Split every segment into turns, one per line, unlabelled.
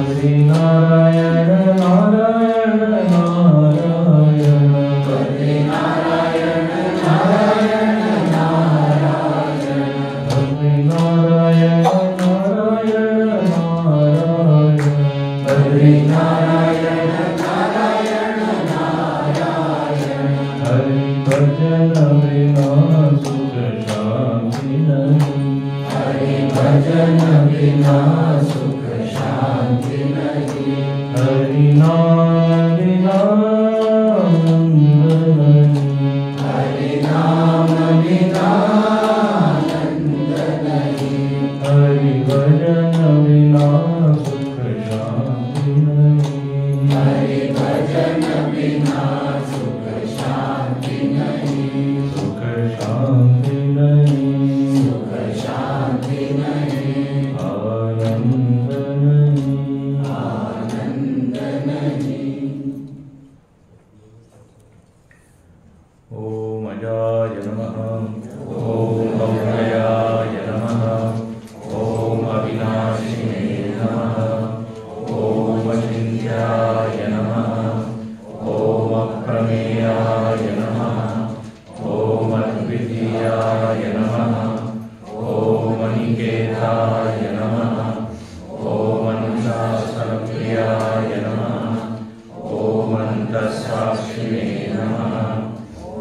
हरि नारायण नारायण नारायण, हरि नारायण नारायण नारायण, हरि नारायण नारायण नारायण, हरि नारायण नारायण नारायण, हरि भजन बिना सुख शांति नहीं, हरि भजन बिना सुख शांति नहीं, हरि नाम बिना आनंद नहीं, हरि नाम बिना आनंद नहीं, हरि भजन बिना सुख शांति नहीं, हरि भजन बिना सुख शांति नहीं, सुख शांति नहीं, सुख शांति नहीं, आनंद नहीं, आनंद नहीं। ओम अजाय नमः, ओम अव्ययाय नमः, ओम अविनाशिने नमः, ओम अचिन्त्याय नमः, ओम अप्रमेयाय नमः, ओम अद्वितीयाय नमः, ओम अनिकेताय नमः, ओम अनुशासनप्रियाय नमः, ओम अन्तःसाक्षिणे नमः,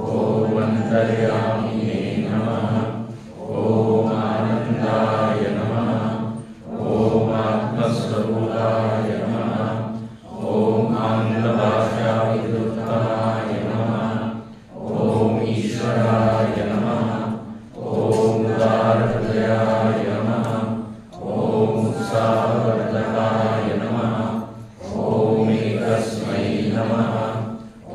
ओम अन्तर्यामिने नमः, ओम आनन्दाय नमः, ओम आत्मस्वरूपाय नमः, ओम आनन्दभाषाविदुत्तमाय नमः, ओम ईश्वराय नमः, ओम उदारहृदयाय नमः, ओम उत्साहवर्धकाय नमः, ओम एकस्मै नमः,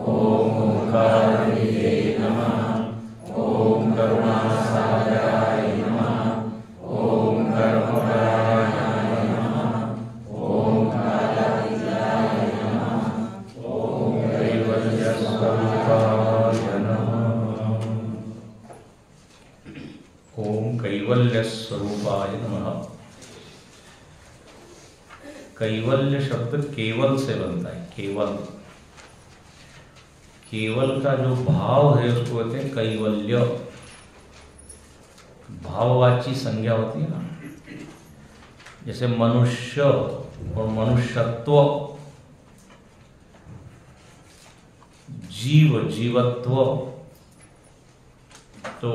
ओम ओंकारनिधे नमः, ओम करुणासागराय नमः, ओम कर्मपरायणाय नमः, ओम कालातीताय नमः, ओम कैवल्यस्वरूपाय नमः, ओम कैवल्यस्वरूपाय नमः। कैवल्य शब्द केवल से बनता है, केवल। केवल का जो भाव है उसको कहते हैं कैवल्य। भाववाची संज्ञा होती है ना, जैसे मनुष्य और मनुष्यत्व, जीव जीवत्व, तो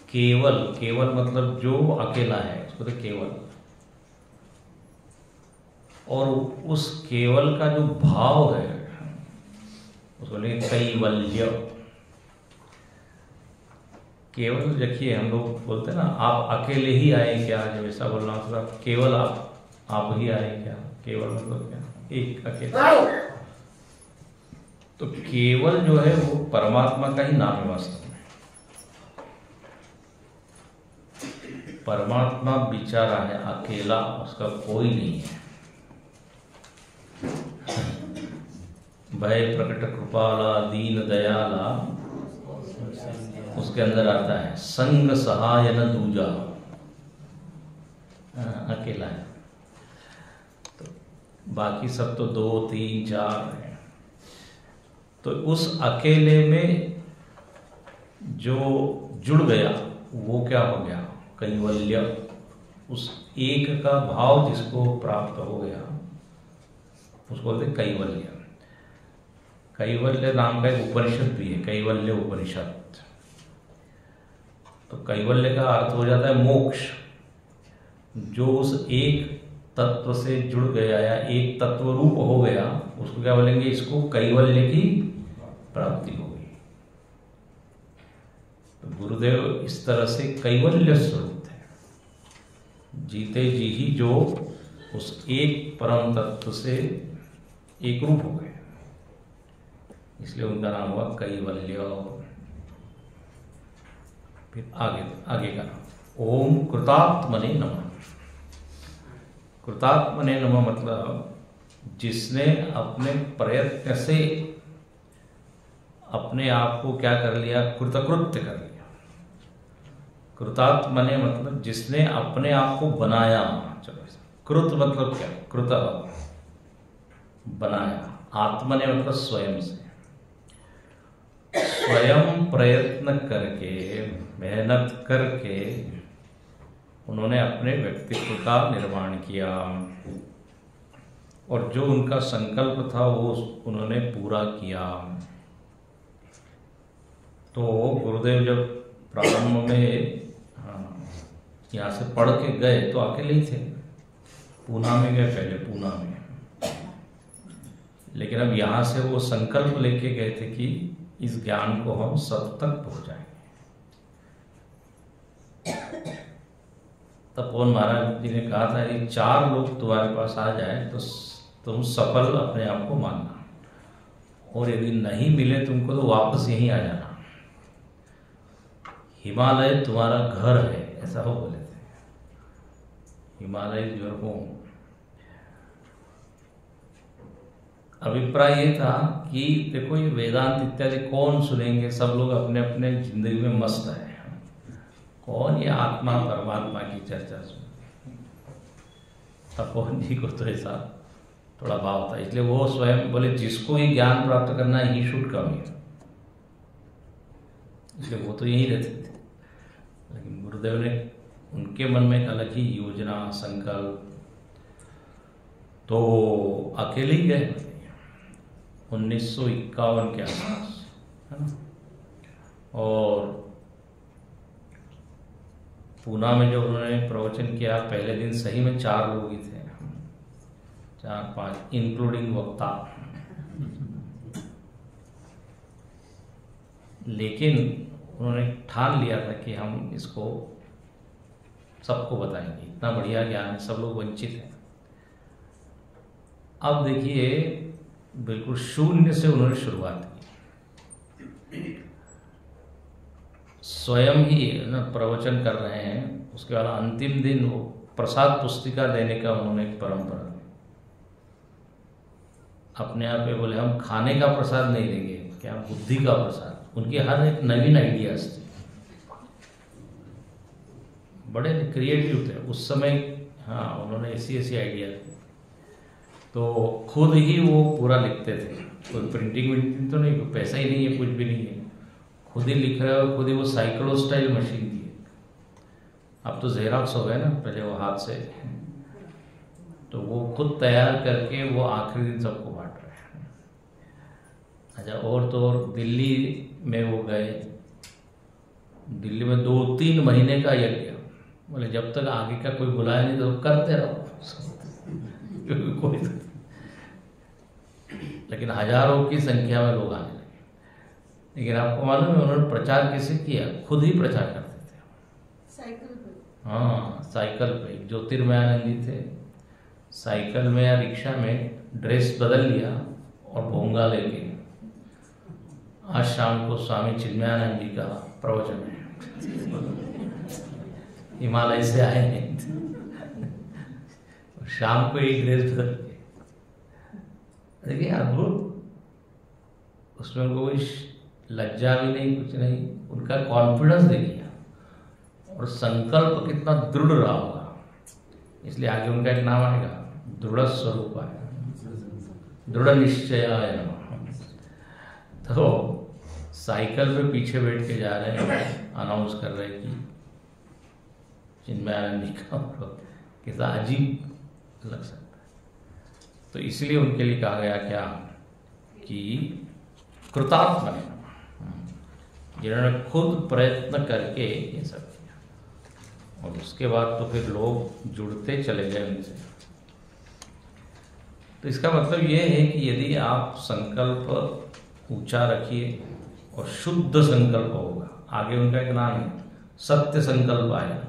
केवल, केवल मतलब जो अकेला है उसको तो केवल। और उस केवल का जो भाव है उसको लेंगे कैवल्य। केवल देखिए, हम लोग बोलते हैं ना, आप अकेले ही आए क्या, जब ऐसा बोलना होता, केवल आप ही आए क्या, केवल मतलब क्या, एक अकेला। तो केवल जो है वो परमात्मा का ही नाम है वास्तव में। परमात्मा बेचारा है, अकेला, उसका कोई नहीं है। भय प्रकट कृपाला दीन दयाला, उसके अंदर आता है संग सहाय न दूजा, अकेला है। तो बाकी सब तो 2 3 4 है। तो उस अकेले में जो जुड़ गया वो क्या हो गया, कैवल्य। उस एक का भाव जिसको प्राप्त हो गया उसको बोलते कैवल्य। कैवल्य नाम का एक उपनिषद भी है, कैवल्य उपनिषद। तो कैवल्य का अर्थ हो जाता है मोक्ष। जो उस एक तत्व से जुड़ गया या एक तत्व रूप हो गया, उसको क्या बोलेंगे, इसको कैवल्य की प्राप्ति हो गई। तो गुरुदेव इस तरह से कैवल्य स्वरूप थे, जीते जी ही जो उस एक परम तत्व से एक रूप हो गए, इसलिए उनका नाम हुआ कैवल्य। फिर आगे का नाम ओम कृतात्मने नमः। कृतात्मने नमः मतलब जिसने अपने प्रयत्न से अपने आप को क्या कर लिया, कृतकृत्य कर लिया। कृतात्मने मतलब जिसने अपने आप को बनाया। चलो कृत मतलब क्या? कृत बनाया, आत्मने मतलब स्वयं से, स्वयं प्रयत्न करके, मेहनत करके उन्होंने अपने व्यक्तित्व का निर्माण किया और जो उनका संकल्प था वो उन्होंने पूरा किया। तो गुरुदेव जब प्रारंभ में यहाँ से पढ़ के गए तो अकेले ही थे, पूना में गए पहले, पूना में, लेकिन अब यहाँ से वो संकल्प लेके गए थे कि इस ज्ञान को हम सब तक पहुंचाएंगे। तब पवन महाराज जी ने कहा था कि 4 लोग तुम्हारे पास आ जाए तो तुम सफल अपने आप को मानना, और यदि नहीं मिले तुमको तो वापस यहीं आ जाना, हिमालय तुम्हारा घर है, ऐसा वो बोले थे। हिमालय जो को अभिप्राय ये था कि देखो ये वेदांत इत्यादि कौन सुनेंगे, सब लोग अपने अपने जिंदगी में मस्त है, कौन ये आत्मा परमात्मा की चर्चा सुने। तपोवन जी को तो ऐसा थोड़ा भाव था, इसलिए वो स्वयं बोले जिसको ये ज्ञान प्राप्त करना है ही शुड कम हियर, इसलिए वो तो यहीं रहते थे। लेकिन गुरुदेव ने उनके मन में एक अलग ही योजना, संकल्प, तो अकेले ही गए 1951 के आसपास, है ना। और पूना में जो उन्होंने प्रवचन किया, पहले दिन सही में 4 लोग ही थे, 4-5 इंक्लूडिंग वक्ता, लेकिन उन्होंने ठान लिया था कि हम इसको सबको बताएंगे, इतना बढ़िया ज्ञान है, सब लोग वंचित हैं। अब देखिए बिल्कुल शून्य से उन्होंने शुरुआत की, स्वयं ही ना प्रवचन कर रहे हैं। उसके बाद अंतिम दिन वो प्रसाद पुस्तिका देने का उन्होंने एक परंपरा, अपने आप पे बोले हम खाने का प्रसाद नहीं देंगे, क्या बुद्धि का प्रसाद। उनकी हर एक नवीन आइडियाज थी, बड़े क्रिएटिव थे उस समय। हाँ, उन्होंने ऐसी आइडिया थी, तो खुद ही वो पूरा लिखते थे, कोई प्रिंटिंग विंटिंग तो नहीं, कोई पैसा ही नहीं है, कुछ भी नहीं है, खुद ही लिख रहे हो, खुद ही। वो साइक्लो स्टाइल मशीन थी, अब तो जेरॉक्स हो गए ना, पहले वो हाथ से, तो वो खुद तैयार करके वो आखिरी दिन सबको बांट रहे हैं। अच्छा, और तो और दिल्ली में वो गए, दिल्ली में 2-3 महीने का यज्ञ, बोले जब तक आगे का कोई बुलाया नहीं तो करते रहो क्योंकि कोई, लेकिन हजारों की संख्या में लोग आने लगे। लेकिन आपको मालूम है उन्होंने प्रचार कैसे किया? खुद ही प्रचार करते थे,
साइकिल पे।
हाँ, साइकिल पे। ज्योतिर्मयानंद जी थे, साइकिल में या रिक्शा में ड्रेस बदल लिया और भोंगा लेके, आज शाम को स्वामी चिन्मयानंद जी का प्रवचन है, हिमालय से आए हैं, शाम को एक ड्रेस बदल के, देखिए अद्भुत। उसमें उनको कोई लज्जा भी नहीं, कुछ नहीं, उनका कॉन्फिडेंस देखिए, और संकल्प कितना दृढ़ रहा होगा, इसलिए आगे उनका एक नाम आएगा, दृढ़ स्वरूप है, दृढ़ निश्चयाय नमः। तो साइकिल पे पीछे बैठ के जा रहे हैं, अनाउंस कर रहे हैं कि चिन्मयानंद जी का कैसा अजीब लग सकता है। तो इसलिए उनके लिए कहा गया क्या कि कृतात्मा है, जिन्होंने खुद प्रयत्न करके ये सब किया, और उसके बाद तो फिर लोग जुड़ते चले गए उनसे। तो इसका मतलब ये है कि यदि आप संकल्प ऊंचा रखिए और शुद्ध संकल्प होगा, आगे उनका एक नाम है सत्य संकल्प आएगा,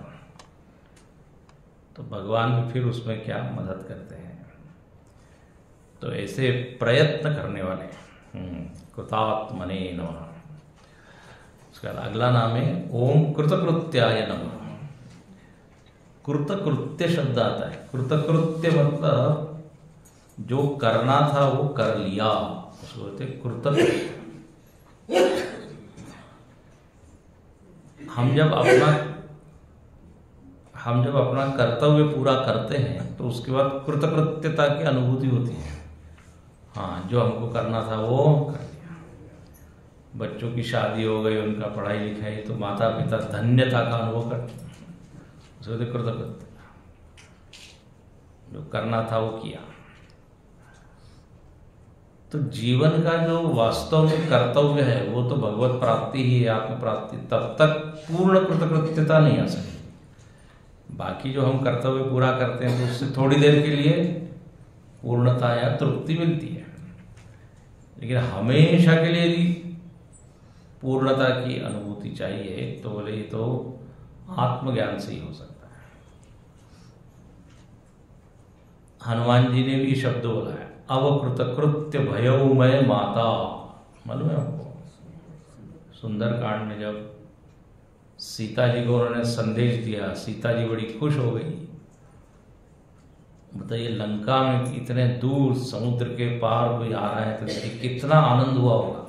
तो भगवान भी फिर उसमें क्या मदद करते हैं। तो ऐसे प्रयत्न करने वाले कृतात्मने नमः। उसका अगला नाम है ओम कृतकृत्याय नमः। कृतकृत्य शब्द आता है, कृतकृत्य मतलब जो करना था वो कर लिया, उसको बोलते कृतकृत्य। हम जब अपना हम जब अपना कर्तव्य पूरा करते हैं तो उसके बाद कृतकृत्यता की अनुभूति होती है। हाँ, जो हमको करना था वो कर लिया। बच्चों की शादी हो गई, उनका पढ़ाई लिखाई, तो माता पिता धन्यता का अनुभव करते हैं, उसको तो कृतकृत्यता। जो करना था वो किया। तो जीवन का जो वास्तव में कर्तव्य है वो तो भगवत प्राप्ति ही है, आत्म प्राप्ति। तब तक पूर्ण कृतकृत्यता नहीं आ सकती। बाकी जो हम कर्तव्य पूरा करते हैं तो उससे थोड़ी देर के लिए पूर्णता या तृप्ति मिलती है, लेकिन हमेशा के लिए यदि पूर्णता की अनुभूति चाहिए तो बोले ये तो आत्मज्ञान से ही हो सकता है। हनुमान जी ने भी शब्द बोला है, अवकृतकृत्य भयउमय माता। मालूम है आपको, सुंदरकांड में जब सीता जी को उन्होंने संदेश दिया, सीता जी बड़ी खुश हो गई। बताइए, लंका में इतने दूर समुद्र के पार कोई आ रहा है तो देखिए कितना आनंद हुआ होगा।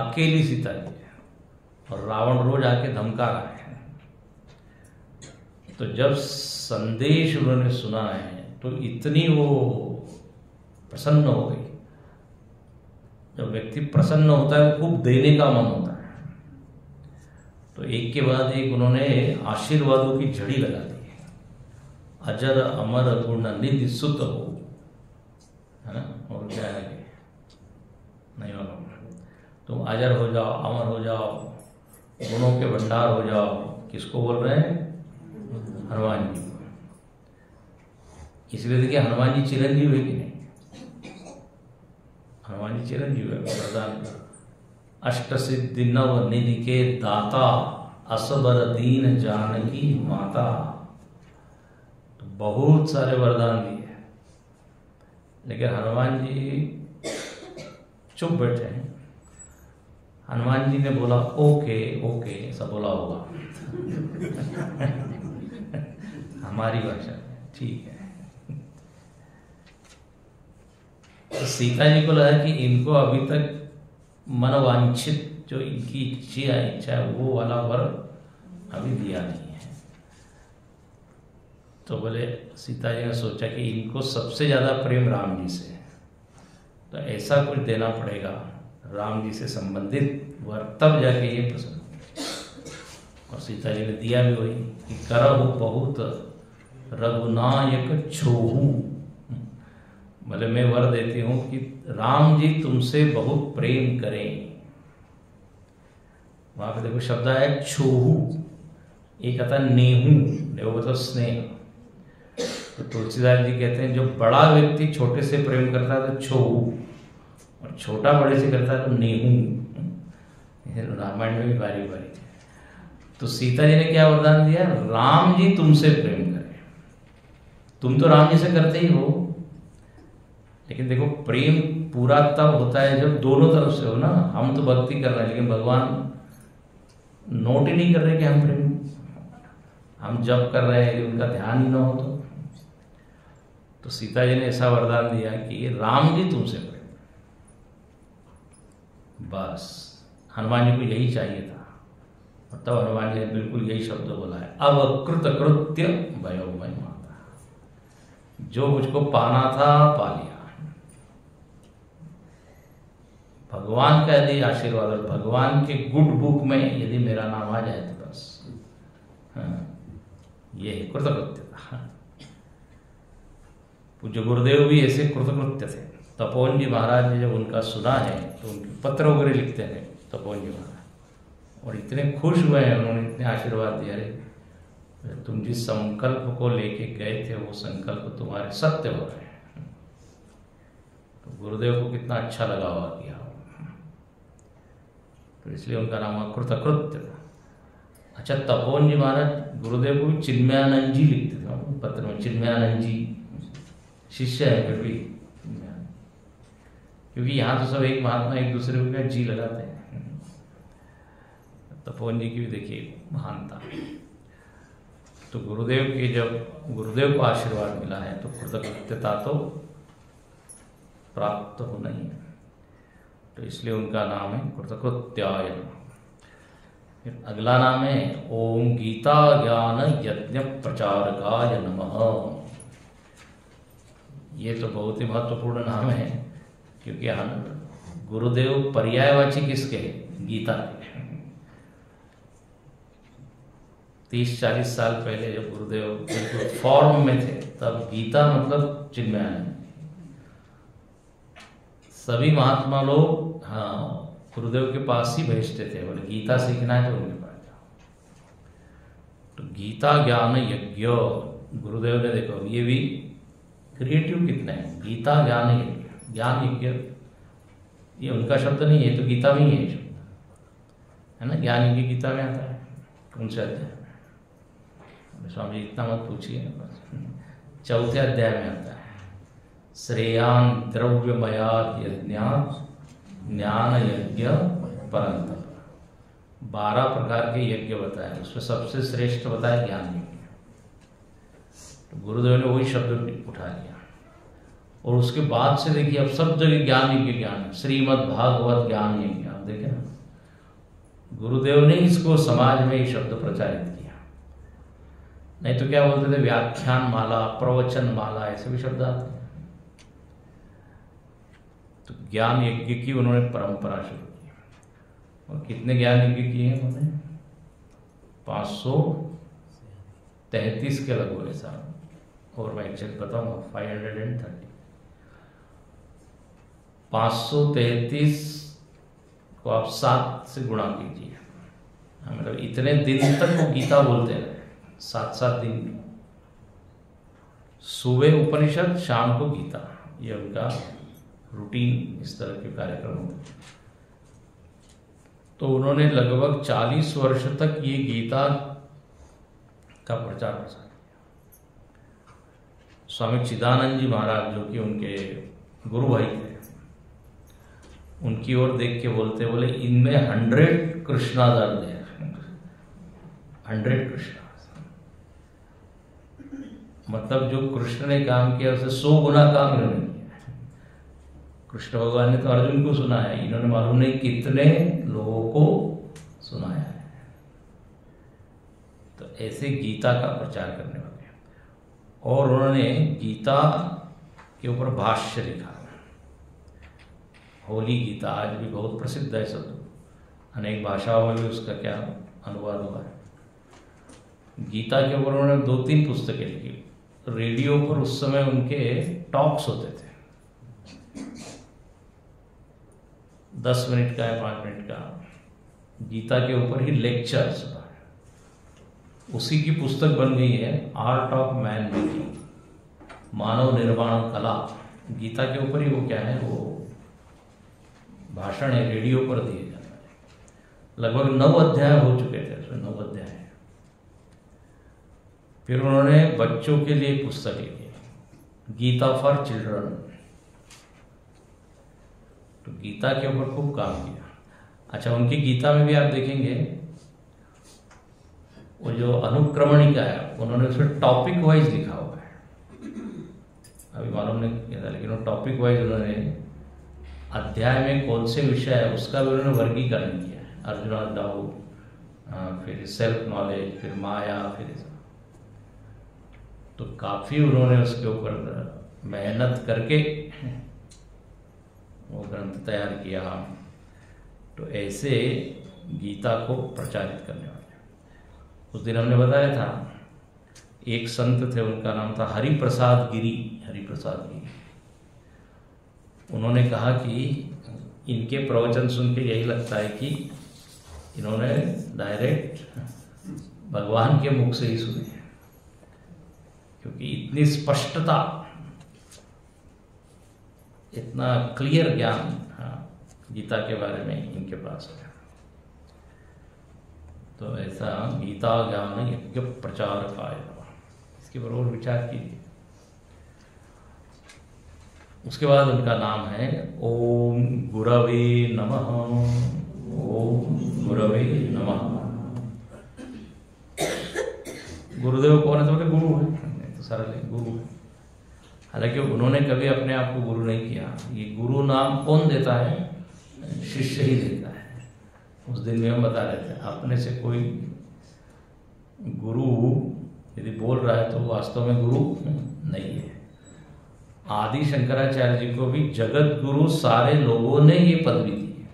अकेली सीता जी है और रावण रोज आके धमका रहा है। तो जब संदेश उन्होंने सुना है तो इतनी वो प्रसन्न हो गई। जब व्यक्ति प्रसन्न होता है खूब देने का मन होता है। तो एक के बाद एक उन्होंने आशीर्वादों की झड़ी लगा दी। अजर अमर गुण निधि सुत हो, है ना, और क्या है नहीं मालूम। तुम अजर हो जाओ, अमर हो जाओ, गुणों के भंडार हो जाओ। किसको बोल रहे हैं? हनुमान जी। इसलिए देखिए हनुमान जी चिरंजीव है कि नहीं? हनुमान जी चिरंजीव है वरदान का। अष्ट सिद्धि नव निधि के दाता, असबर दीन जानकी माता। तो बहुत सारे वरदान दिए, लेकिन हनुमान जी चुप बैठे हैं। हनुमान जी ने बोला ओके ओके, ऐसा बोला होगा हमारी भाषा में, ठीक है। तो सीता जी को लगा कि इनको अभी तक मनोवांछित जो इनकी इच्छा है वो वाला वर अभी दिया नहीं है। तो बोले, सीता जी ने सोचा कि इनको सबसे ज्यादा प्रेम राम जी से है, तो ऐसा कुछ देना पड़ेगा राम जी से संबंधित वर, तब जाके ये प्रसन्न। और सीता जी ने दिया भी वही कि करहु बहुत रघुनायक छोहू। बोले मैं वर देती हूं कि राम जी तुमसे बहुत प्रेम करें। वहां पे देखो शब्द है छोहू, एक आता नेहू, नेहू मतलब स्नेह। तो तुलसीदास जी कहते हैं जो बड़ा व्यक्ति छोटे से प्रेम करता है तो छोहू, और छोटा बड़े से करता है तो नेहू। रामायण में भी बारी बारी। तो सीता जी ने क्या वरदान दिया? राम जी तुमसे प्रेम करें। तुम तो राम जी से करते ही हो, लेकिन देखो प्रेम पूरा तब होता है जब दोनों तरफ से हो ना। हम तो भक्ति कर रहे हैं लेकिन भगवान नोट ही नहीं कर रहे कि हम प्रेम, हम जब कर रहे हैं उनका ध्यान ही ना हो। तो सीता जी ने ऐसा वरदान दिया कि राम जी तुमसे प्रेम। बस हनुमान जी को यही चाहिए था, और तब हनुमान जी ने बिल्कुल यही शब्द बोला है, अब कृतकृत्य भयोमय माता। जो मुझको पाना था पा लिया। भगवान का यदि आशीर्वाद और भगवान के गुड बुक में यदि मेरा नाम आ जाए तो बस, हाँ, ये है कृतकृत्यता। पूज्य गुरुदेव भी ऐसे कृतकृत्य थे। तपोवन जी महाराज ने जब उनका सुना है तो उनके पत्र वगैरह लिखते हैं तपोवन जी महाराज, और इतने खुश हुए हैं, उन्होंने इतने आशीर्वाद दिया। अरे तुम जिस संकल्प को लेके गए थे वो संकल्प तुम्हारे सत्य हो रहे हैं। तो गुरुदेव को कितना अच्छा लगा हुआ किया, तो इसलिए उनका नाम कृतकृत्य था। अच्छा, तपोवन जी महाराज गुरुदेव को भी चिन्मयानंद जी लिखते थे पत्र में। चिन्मयानंद जी शिष्य है फिर भी, क्योंकि यहाँ तो सब एक महात्मा एक दूसरे को जी लगाते हैं। तपोवन जी की भी देखिए महानता। तो गुरुदेव के जब गुरुदेव को आशीर्वाद मिला है तो कृतकृत्यता तो प्राप्त होना ही है। तो इसलिए उनका नाम है कृतकृत्याय। फिर अगला नाम है ओम गीता ज्ञान यज्ञ प्रचारकाय नमः। ये तो बहुत ही महत्वपूर्ण नाम है, क्योंकि गुरुदेव पर्यायवाची किसके? गीता के। 30-40 साल पहले जब गुरुदेव बिल्कुल फॉर्म में थे, तब गीता मतलब चिन्मयानंद। सभी महात्मा लोग गुरुदेव के पास ही भेजते थे, बोले गीता सीखना है तो उनके पास जाओ। तो गीता ज्ञान यज्ञ, गुरुदेव ने देखो ये भी क्रिएटिव कितने हैं। गीता ज्ञान यज्ञ, ज्ञान यज्ञ ये उनका शब्द नहीं है, तो गीता में ही है शब्द, है ना। ज्ञान यज्ञ गीता में आता है, कौन से अध्याय में? स्वामी जी इतना मत पूछिए, बस 4थे अध्याय में आता है। श्रेयान द्रव्यमयाद यज्ञात ज्ञान यज्ञ परंतप। 12 प्रकार के यज्ञ बताए, उसमें सबसे श्रेष्ठ बताया ज्ञान यज्ञ। तो गुरुदेव ने वही शब्द उठा लिया, और उसके बाद से देखिए अब सब जगह ज्ञान यज्ञ ज्ञान। श्रीमद् भागवत ज्ञान यज्ञ, आप देखें ना, गुरुदेव ने इसको समाज में ये शब्द प्रचारित किया। नहीं तो क्या बोलते थे, व्याख्यान माला, प्रवचन माला, ऐसे भी शब्द आते हैं। तो ज्ञान यज्ञ की उन्होंने परंपरा शुरू की, और कितने ज्ञान यज्ञ किए हैं उन्होंने? 533 के लगभग ऐसा, और मैं एक्चुअली बताऊंगा 530। 533 को आप 7 से गुणा कीजिए, मतलब इतने दिन तक वो गीता बोलते रहे, 7-7 दिन। सुबह उपनिषद, शाम को गीता, ये उनका रूटीन, इस तरह के कार्यक्रम होते। तो उन्होंने लगभग 40 वर्ष तक ये गीता का प्रचार प्रसार किया। स्वामी चिदानंद जी महाराज, जो कि उनके गुरु भाई थे, उनकी ओर देख के बोलते, बोले इनमें 100 कृष्णा दर्द है, 100 कृष्णा। मतलब जो कृष्ण ने काम किया उसे 100 गुना काम इन्होंने किया। कृष्ण भगवान ने तो अर्जुन को सुनाया, इन्होंने मालूम नहीं कितने लोगों को सुनाया है। तो ऐसे गीता का प्रचार करने वाले, और उन्होंने गीता के ऊपर भाष्य लिखा। होली गीता आज भी बहुत प्रसिद्ध है, सब अनेक भाषाओं में भी उसका क्या अनुवाद हुआ है। गीता के ऊपर उन्होंने 2-3 पुस्तकें लिखी। रेडियो पर उस समय उनके टॉक्स होते थे, 10 मिनट का या 5 मिनट का, गीता के ऊपर ही लेक्चर्स। उसी की पुस्तक बन गई है आर्ट ऑफ मैन मेकिंग, मानव निर्माण कला। गीता के ऊपर ही वो क्या है, वो भाषण है, रेडियो पर दिए जाते हैं। लगभग 9 अध्याय हो चुके थे, उसमें 9 अध्याय हैं। फिर उन्होंने बच्चों के लिए पुस्तक लिखी, गीता फॉर चिल्ड्रन। तो गीता के ऊपर खूब काम किया। अच्छा, उनकी गीता में भी आप देखेंगे वो जो अनुक्रमणिका है, उन्होंने उसमें टॉपिक वाइज लिखा हुआ है। अभी मालूम नहीं क्या था, लेकिन वो टॉपिक वाइज उन्होंने अध्याय में कौन से विषय है उसका भी उन्होंने वर्गीकरण किया है। अर्जुना डाउ, फिर सेल्फ नॉलेज, फिर माया, फिर तो काफी उन्होंने उसके ऊपर मेहनत करके वो ग्रंथ तैयार किया। तो ऐसे गीता को प्रचारित करने वाले, उस दिन हमने बताया था, एक संत थे, उनका नाम था हरिप्रसाद गिरी। हरिप्रसाद गिरी, उन्होंने कहा कि इनके प्रवचन सुन के यही लगता है कि इन्होंने डायरेक्ट भगवान के मुख से ही सुने, क्योंकि इतनी स्पष्टता, इतना क्लियर ज्ञान गीता के बारे में इनके पास है। तो ऐसा गीता ज्ञान यज्ञ प्रचार का, इसके ऊपर और विचार कीजिए। उसके बाद उनका नाम है ओम गुरवे नमः। ओम गुरवे नमः। गुरुदेव कौन है? तो बोले गुरु है, तो सरल है, गुरु है। हालांकि उन्होंने कभी अपने आप को गुरु नहीं किया। ये गुरु नाम कौन देता है? शिष्य ही देता है। उस दिन में हम बता रहे थे, अपने से कोई गुरु यदि बोल रहा है तो वास्तव में गुरु नहीं है। आदि शंकराचार्य जी को भी जगत गुरु सारे लोगों ने ये पदवी दी है।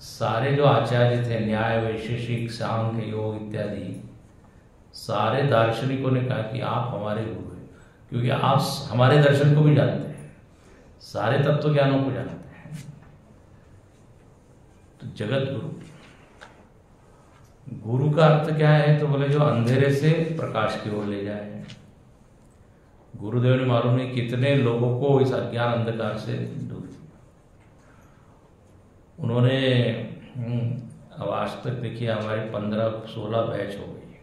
सारे जो आचार्य थे, न्याय, वैशेषिक, सांख्य, योग इत्यादि, सारे दार्शनिकों ने कहा कि आप हमारे गुरु हैं, क्योंकि आप हमारे दर्शन को भी जानते हैं, सारे तत्व ज्ञानों को जानते हैं। तो जगत गुरु, गुरु का अर्थ क्या है? तो बोले जो अंधेरे से प्रकाश की ओर ले जाए। गुरुदेव ने मालूम नहीं कितने लोगों को इस अज्ञान अंधकार से दूर किया। उन्होंने अब आज तक देखिए हमारे 15-16 बैच हो गई।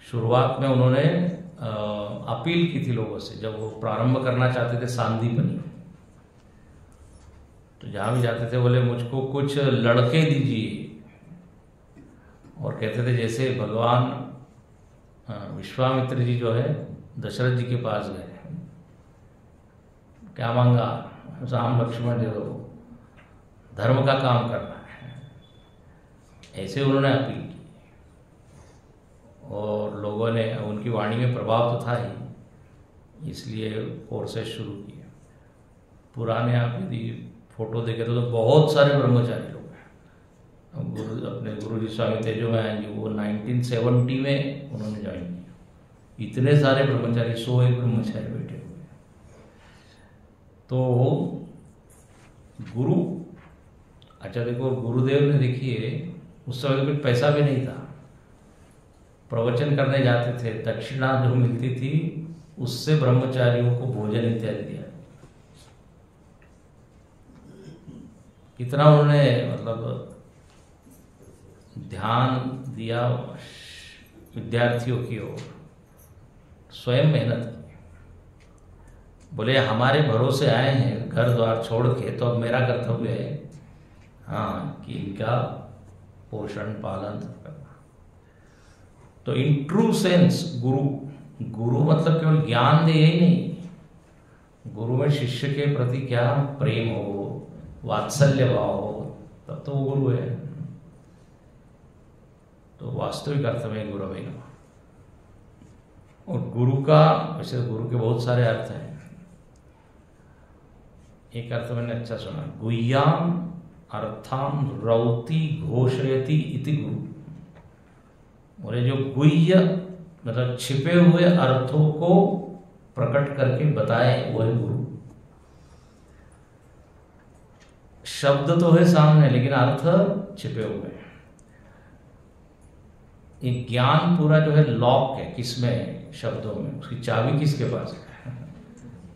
शुरुआत में उन्होंने अपील की थी लोगों से, जब वो प्रारंभ करना चाहते थे सांदीपनी, तो जहां भी जाते थे बोले मुझको कुछ लड़के दीजिए, और कहते थे जैसे भगवान विश्वामित्र जी जो है दशरथ जी के पास गए, क्या मांगा? राम लक्ष्मण जो धर्म का काम करना है, ऐसे उन्होंने अपील की। और लोगों ने, उनकी वाणी में प्रभाव तो था ही, इसलिए कोर्सेज शुरू किए। पुराने आप यदि फोटो देखे तो बहुत सारे ब्रह्मचारी लोग हैं। अपने गुरु जी स्वामी तेजोमय जी, वो 1970 में उन्होंने ज्वाइन किया। इतने सारे ब्रह्मचारी, 101 ब्रह्मचारी बैठे हुए। तो गुरु, अच्छा देखो, गुरुदेव ने देखिए उस समय तो कुछ पैसा भी नहीं था, प्रवचन करने जाते थे, दक्षिणा जो मिलती थी उससे ब्रह्मचारियों को भोजन इत्यादि दिया। कितना उन्होंने मतलब ध्यान दिया विद्यार्थियों की ओर, स्वयं मेहनत की। बोले हमारे भरोसे आए हैं घर द्वार छोड़ के, तो अब मेरा कर्तव्य है हाँ कि इनका पोषण पालन करना। तो इन ट्रू सेंस गुरु मतलब केवल ज्ञान दे यही नहीं, गुरु में शिष्य के प्रति क्या प्रेम हो, वात्सल्य भाव हो, तब तो वो गुरु है। तो वास्तविक अर्थ में गुरु है। और गुरु का, वैसे गुरु के बहुत सारे अर्थ हैं। एक अर्थ मैंने अच्छा सुना, गुह्याम अर्थाम रौति घोषयति इति गुरु। बोले जो गुह्य मतलब छिपे हुए अर्थों को प्रकट करके बताए वो है गुरु। शब्द तो है सामने, लेकिन अर्थ छिपे हुए हैं। ये ज्ञान पूरा जो है लॉक है, किसमें? शब्दों में। उसकी चाबी किसके पास है?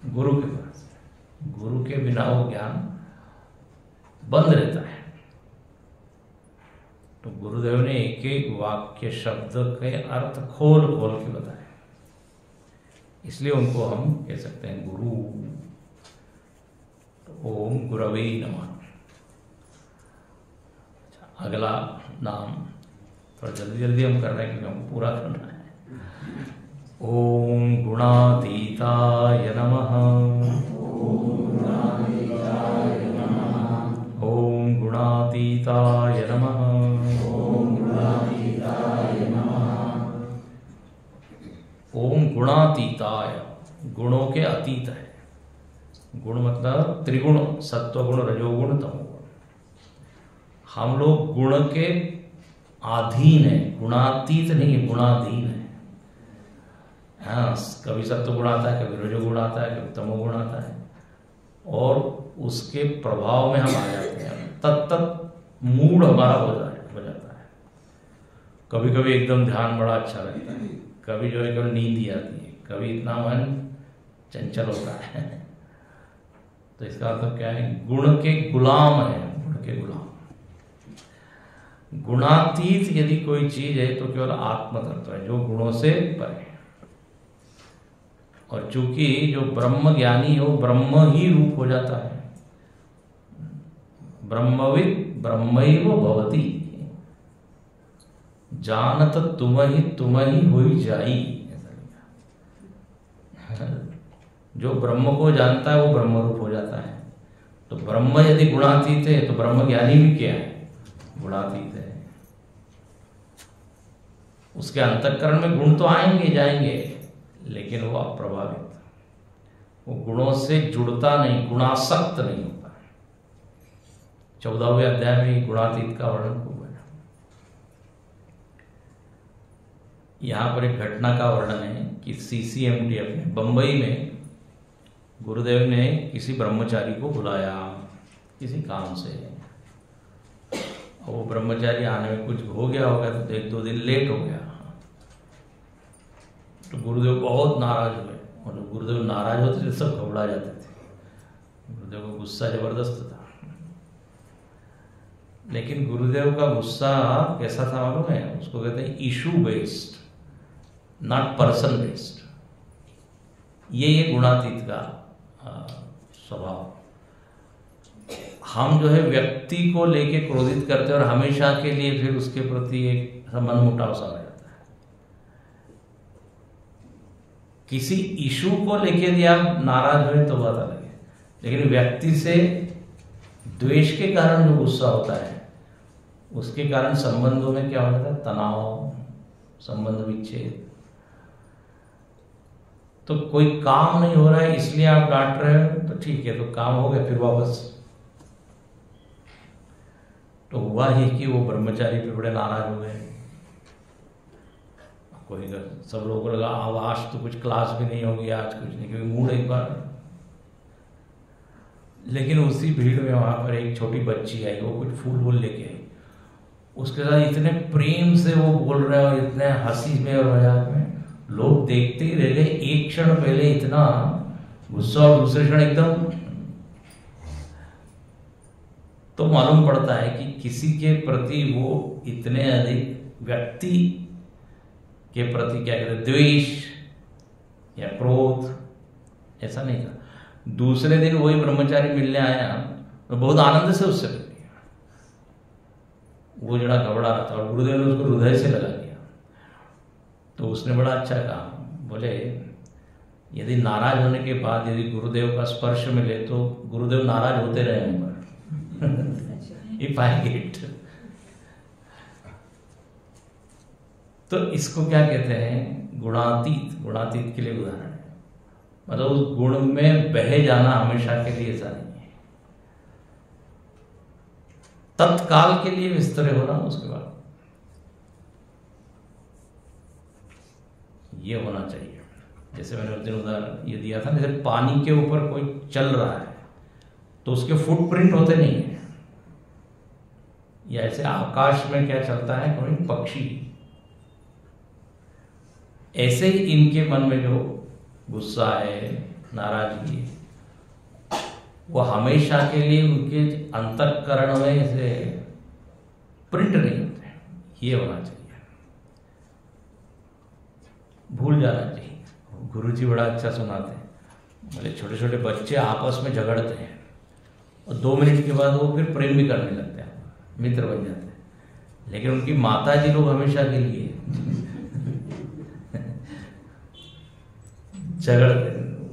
गुरु के पास। गुरु के बिना वो ज्ञान बंद रहता है। तो गुरुदेव ने एक एक वाक्य शब्द के अर्थ खोल खोल के बताए, इसलिए उनको हम कह सकते हैं गुरु। तो ओम गुरवे नमः। अगला नाम थोड़ा जल्दी जल्दी हम कर रहे हैं क्योंकि हमको पूरा करना है। ओम गुणातीताय नमः। ओम गुणातीताय नमः। ओम गुणातीताय, गुणों के अतीत है। गुण मतलब त्रिगुण, सत्वगुण, रजोगुण, तमोगुण। हम लोग गुण के अधीन है, गुणातीत नहीं है, गुणाधीन है। हाँ, कभी सत्व गुण आता है, कभी रजोगुण आता है, कभी तमोगुण आता है, और उसके प्रभाव में हम आ जाते हैं। तत्त मूड हमारा हो जाता है। कभी कभी एकदम ध्यान बड़ा अच्छा लगता है, कभी जो है केवल नींद ही आती है, कभी इतना मन चंचल होता है। तो इसका अर्थ क्या है? गुण के गुलाम है, गुण के गुलाम। गुणातीत यदि कोई चीज है तो केवल आत्म तत्व है, जो गुणों से परे है। और चूंकि जो ब्रह्म ज्ञानी हो ब्रह्म ही रूप हो जाता है, ब्रह्मविद ब्रह्मैव भवति, जानत तुम ही होई जाई। जो ब्रह्म को जानता है वो ब्रह्म रूप हो जाता है। तो ब्रह्म यदि गुणातीत है तो ब्रह्म ज्ञानी भी क्या है? गुणातीत है। उसके अंतःकरण में गुण तो आएंगे जाएंगे, लेकिन वो अप्रभावित, वो गुणों से जुड़ता नहीं, गुणासक्त नहीं होता। 14वें अध्याय में गुणातीत का वर्णन हुआ है। यहां पर एक घटना का वर्णन है कि CCMD अपने बंबई में गुरुदेव ने किसी ब्रह्मचारी को बुलाया किसी काम से, और वो ब्रह्मचारी आने में कुछ हो गया होगा, तो 1-2 दिन लेट हो गया। तो गुरुदेव बहुत नाराज हुए, और जब गुरुदेव नाराज होते थे सब घबरा जाते थे। गुरुदेव को गुस्सा जबरदस्त था। लेकिन गुरुदेव का गुस्सा कैसा था मालूम है? उसको कहते हैं issue based, not person based. ये गुणातीत का स्वभाव। हम जो है व्यक्ति को लेके क्रोधित करते हैं और हमेशा के लिए फिर उसके प्रति एक मनमुटाव सा हो जाता है। किसी इशू को लेके यदि आप नाराज हुए तो बात अलग है, लेकिन व्यक्ति से द्वेष के कारण जो गुस्सा होता है, उसके कारण संबंधों में क्या हो जाता है? तनाव, संबंध विच्छेद। तो कोई काम नहीं हो रहा है इसलिए आप डांट रहे हो, तो ठीक है, तो काम हो गया, फिर वापस। तो हुआ ही कि वो ब्रह्मचारी पे बड़े नाराज हो गए। कोई सब लोगों को लगा अब आज तो कुछ क्लास भी नहीं होगी, आज कुछ नहीं, क्योंकि मूड एक बार। लेकिन उसी भीड़ में वहां पर एक छोटी बच्ची आई, वो कुछ फूल वूल लेके आई। उसके साथ इतने प्रेम से वो बोल रहे हो, इतने हंसी में और मजाक में, लोग देखते ही रह गए। एक क्षण पहले इतना गुस्सा और दूसरे क्षण एकदम। तो मालूम पड़ता है कि किसी के प्रति वो इतने अधिक, व्यक्ति के प्रति क्या कहते हैं, द्वेष या क्रोध, ऐसा नहीं था। दूसरे दिन वही ब्रह्मचारी मिलने आया तो बहुत आनंद से उससे मिल गया। वो जरा घबरा रहा था और गुरुदेव ने उसको हृदय से लगा दिया। तो उसने बड़ा अच्छा कहा, बोले यदि नाराज होने के बाद यदि गुरुदेव का स्पर्श मिले तो गुरुदेव नाराज होते रहे हम पर। If I get. तो इसको क्या कहते हैं? गुणातीत। गुणातीत के लिए उदाहरण है, मतलब उस गुण में बह जाना हमेशा के लिए ऐसा नहीं है, तत्काल के लिए विस्तरे होना, उसके बाद ये होना चाहिए। जैसे मैंने उस दिन उदाहरण ये दिया था, जैसे पानी के ऊपर कोई चल रहा है तो उसके फुटप्रिंट होते नहीं है, या ऐसे आकाश में क्या चलता है, कोई पक्षी। ऐसे ही इनके मन में जो गुस्सा है, नाराजगी है, वो हमेशा के लिए उनके अंतःकरण में ऐसे प्रिंट नहीं होते। ये होना चाहिए, भूल जाना चाहिए। गुरुजी बड़ा अच्छा सुनाते हैं, बोले छोटे छोटे बच्चे आपस में झगड़ते हैं और 2 मिनट के बाद वो फिर प्रेम भी करने लगते हैं, मित्र बन जाते हैं। लेकिन उनकी माता जी लोग हमेशा के लिए झगड़ते,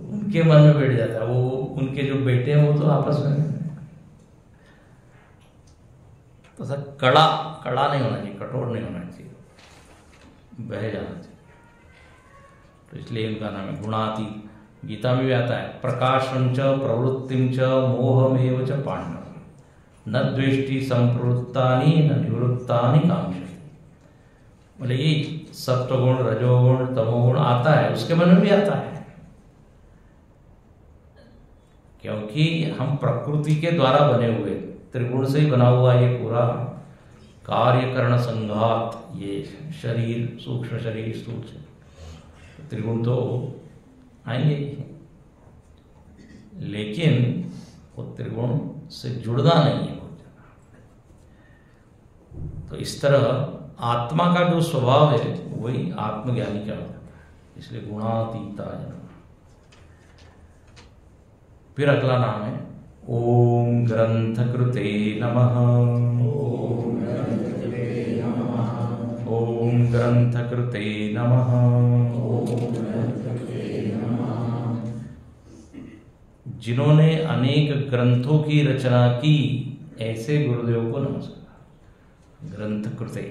उनके मन में बैठ जाता है। वो उनके जो बेटे हैं वो तो आपस में तो सर कड़ा नहीं होना चाहिए, कठोर नहीं होना चाहिए, बह जाना चाहिए। तो इसलिए इनका नाम है गुणातीत। गीता में भी आता है, प्रकाशं च प्रवृत्तिं च मोहमेव च पांडव न द्वेष्टि संप्रवृत्तानि न निवृत्तानि कांक्षति। बोले ये सत्वगुण, रजोगुण, तमोगुण आता है, उसके मन में भी आता है, क्योंकि हम प्रकृति के द्वारा बने हुए, त्रिगुण से ही बना हुआ ये पूरा कार्यकरण संघात, ये शरीर, सूक्ष्म शरीर, स्थूल शरीर, त्रिगुण तो आएंगे ही, लेकिन वो त्रिगुण से जुड़ना नहीं है बहुत ज्यादा। तो इस तरह आत्मा का जो स्वभाव है वही आत्मज्ञानी का होता है, इसलिए गुणातीता है। फिर अगला नाम है ओम ग्रंथकृते नमः। ओम ग्रंथकृते नमः। जिन्होंने अनेक ग्रंथों की रचना की, ऐसे गुरुदेव को नमस्कार। ग्रंथ कृते।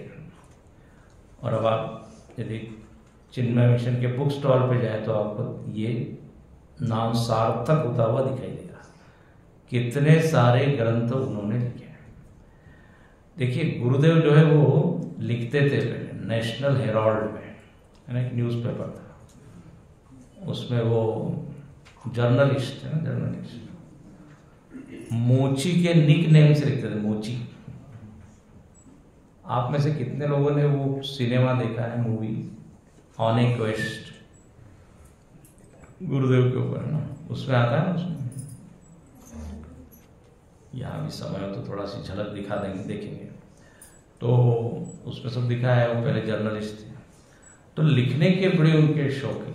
और अब आप यदि चिन्मय मिशन के बुक स्टॉल पे जाए तो आपको ये नाम सार्थक होता हुआ दिखाई देगा। कितने सारे ग्रंथ उन्होंने लिखे हैं। देखिए गुरुदेव जो है वो लिखते थे पहले नेशनल हेराल्ड में, है ना, एक न्यूज़पेपर था, उसमें वो जर्नलिस्ट है ना, जर्नलिस्ट मोची के निक नेम से लिखते थे, मोची। आप में से कितने लोगों ने वो सिनेमा देखा है, मूवी ऑन ए क्वेस्ट, गुरुदेव के ऊपर, है ना, उसमें आता है ना, उसमें यहाँ भी समय हो तो थोड़ा सी झलक दिखा देंगे, देखेंगे तो उसमें सब दिखा है। वो पहले जर्नलिस्ट थे तो लिखने के बड़े उनके शौक है,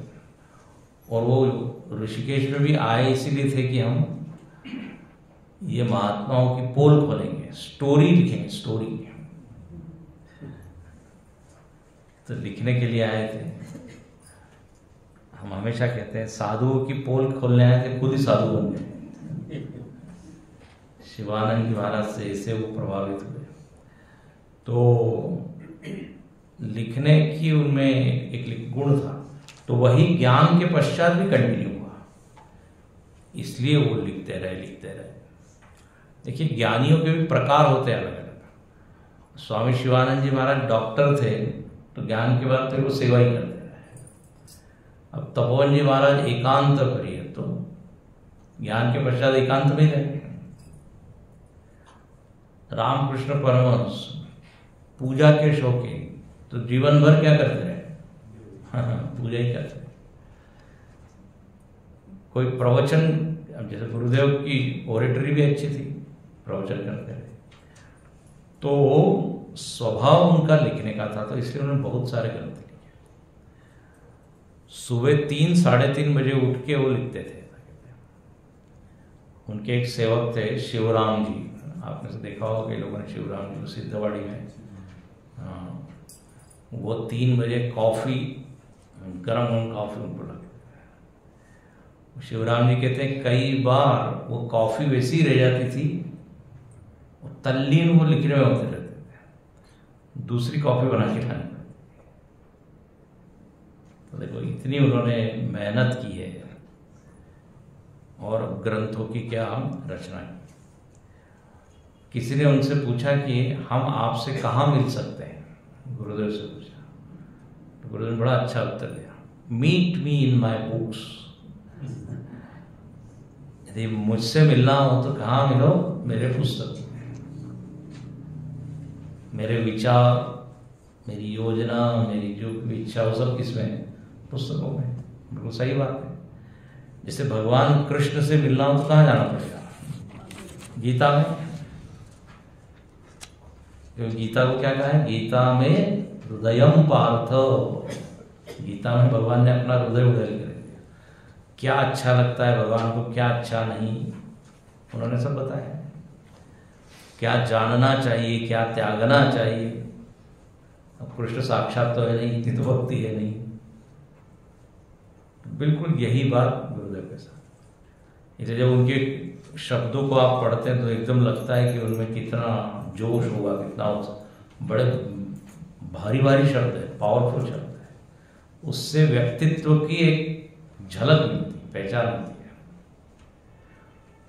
और वो ऋषिकेश में भी आए इसीलिए थे कि हम ये महात्माओं की पोल खोलेंगे, स्टोरी लिखेंगे, स्टोरी। तो लिखने के लिए आए थे। हम हमेशा कहते हैं साधुओं की पोल खोलने आए थे, खुद ही साधु बन गए। शिवानंद जी महाराज से ऐसे वो प्रभावित हुए। तो लिखने की उनमें एक गुण था, तो वही ज्ञान के पश्चात भी कंटिन्यू हुआ, इसलिए वो लिखते रहे। देखिए ज्ञानियों के भी प्रकार होते हैं अलग अलग। स्वामी शिवानंद जी महाराज डॉक्टर थे तो ज्ञान के बाद तो वो सेवा ही करते रहे। अब तपोवन जी महाराज एकांत प्रिय, तो ज्ञान के पश्चात एकांत में रहे। रामकृष्ण परमहंस पूजा के शौकीन, तो जीवन भर क्या करते रहे? पूजा ही करते रहे। कोई प्रवचन, अब जैसे गुरुदेव की ओरेटरी भी अच्छी थी, प्रवचन करते रहे। तो स्वभाव उनका लिखने का था, तो इसलिए उन्होंने बहुत सारे ग्रंथ लिखे। सुबह 3-3:30 बजे उठ के वो लिखते थे। उनके एक सेवक थे शिवराम जी, आपने से देखा होगा कि लोगों ने शिवराम जी को सिद्धवाड़ी में, वो 3 बजे कॉफी, गरम कॉफी उनको लगती। शिवराम जी कहते हैं कई बार वो कॉफी वैसी रह जाती थी, तल्लीन वो लिखने में होते रहते थे, दूसरी कॉफी बना के खानी पड़ती। तो देखो इतनी उन्होंने मेहनत की है, और ग्रंथों की क्या हम रचना की। किसी ने उनसे पूछा कि हम आपसे कहाँ मिल सकते हैं, गुरुदेव से पूछा, तो गुरुदेव ने बड़ा अच्छा उत्तर दिया, meet me in my books. यदि मुझसे मिलना हो तो कहाँ मिलो? मेरे पुस्तक में। मेरे विचार, मेरी योजना, मेरी जो इच्छा, वो सब किसमें? पुस्तकों में। बिल्कुल सही बात है। जैसे भगवान कृष्ण से मिलना हो तो कहाँ जाना पड़ेगा? गीता में। क्योंकि गीता को क्या कहा है? गीता में हृदयम पार्थ। गीता में भगवान ने अपना हृदय उधर कर दिया। क्या अच्छा लगता है भगवान को, क्या अच्छा नहीं, उन्होंने सब बताया। क्या जानना चाहिए, क्या त्यागना चाहिए। अब कृष्ण साक्षात तो है नहीं, इतनी तो भक्ति है नहीं। बिल्कुल यही बात गुरुदेव के साथ। इसलिए जब उनके शब्दों को आप पढ़ते हैं तो एकदम लगता है कि उनमें कितना जोश होगा, कितना बड़े भारी भारी शब्द है, पावरफुल शब्द है। उससे व्यक्तित्व की एक झलक मिलती, पहचान मिलती है।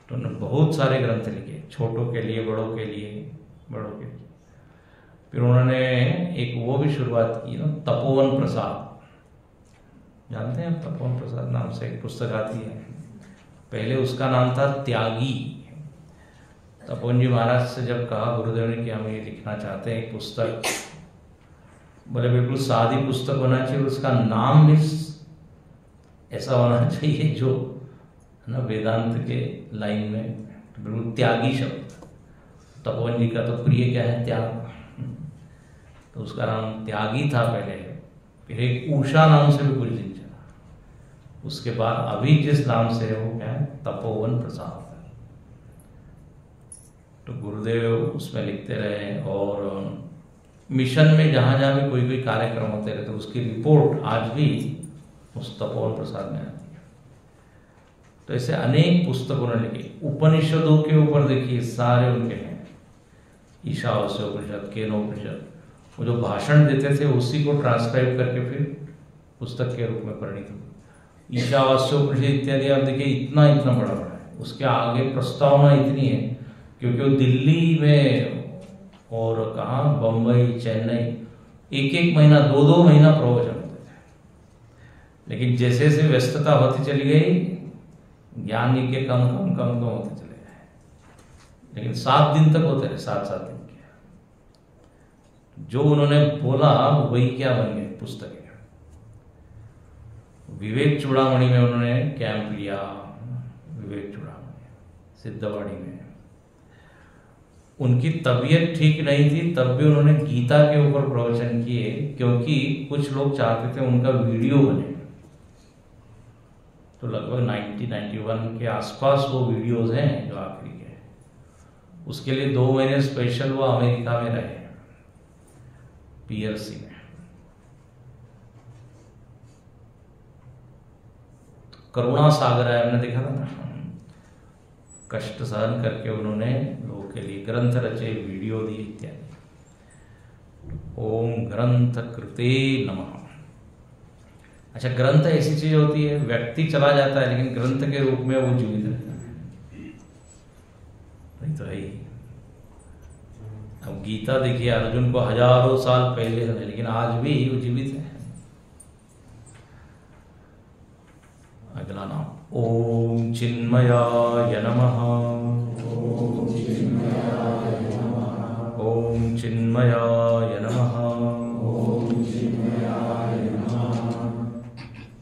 तो उन्होंने बहुत सारे ग्रंथ लिखे, छोटों के लिए, बड़ों के लिए, बड़ों के लिए। फिर उन्होंने एक वो भी शुरुआत की ना, तपोवन प्रसाद। जानते हैं आप? तपोवन प्रसाद नाम से एक पुस्तक आती है। पहले उसका नाम था त्यागी। तपोवन जी महाराज से जब कहा गुरुदेव ने कि हम ये लिखना चाहते हैं एक पुस्तक, बोले बिल्कुल सादी पुस्तक होना चाहिए, उसका नाम भी ऐसा होना चाहिए जो है ना वेदांत के लाइन में, बिल्कुल त्यागी शब्द। तपोवन जी का तो प्रिय क्या है? त्याग। तो उसका नाम त्यागी था पहले। फिर एक उषा नाम से भी कुछ दिन चला। उसके बाद अभी जिस नाम से है वो क्या है? तपोवन प्रसाद। तो गुरुदेव उसमें लिखते रहे, और मिशन में जहाँ जहाँ भी कोई कार्यक्रम होते रहे तो उसकी रिपोर्ट आज भी उस तपोवन प्रसाद में आती है। तो ऐसे अनेक पुस्तक उन्होंने लिखी। उपनिषदों के ऊपर देखिए सारे उनके हैं, ईशावास्य उपनिषद, केनोपनिषद। वो जो भाषण देते थे उसी को ट्रांसक्राइब करके फिर पुस्तक के रूप में परिणित हुई। ईशावास्य उपनिषद इत्यादि आप देखिए इतना इतना बड़ा बड़ा है, उसके आगे प्रस्तावना इतनी है, क्योंकि वो दिल्ली में और कहाँ बम्बई, चेन्नई, एक एक महीना, दो दो महीना प्रवचन होते थे। लेकिन जैसे जैसे व्यस्तता होती चली गई, ज्ञान यज्ञ कम कम कम कम होते चले गए। लेकिन 7 दिन तक होते रहे, 7-7 दिन के। जो उन्होंने बोला वही क्या बन गए पुस्तकें। विवेक चूड़ामणि में उन्होंने कैंप लिया, विवेक चूड़ामणि, सिद्धवाड़ी में। उनकी तबीयत ठीक नहीं थी, तब भी उन्होंने गीता के ऊपर प्रवचन किए, क्योंकि कुछ लोग चाहते थे उनका वीडियो बने। तो लगभग 1991 के आसपास वो वीडियोस हैं जो आखिरी के। उसके लिए 2 महीने स्पेशल वो अमेरिका में रहे, PRC में। करुणा सागर है, हमने देखा था ना, कष्ट सहन करके उन्होंने लोगों के लिए ग्रंथ रचे, वीडियो दिए इत्यादि। ओम ग्रंथ कृते नमः। अच्छा, ग्रंथ ऐसी चीज होती है, व्यक्ति चला जाता है लेकिन ग्रंथ के रूप में वो जीवित रहता है। नहीं तो है ही। अब गीता देखिए, अर्जुन को हजारों साल पहले है, लेकिन आज भी वो जीवित है। अगला नाम ओम चिन्मयाय नमः। ओम चिन्मयाय नमः।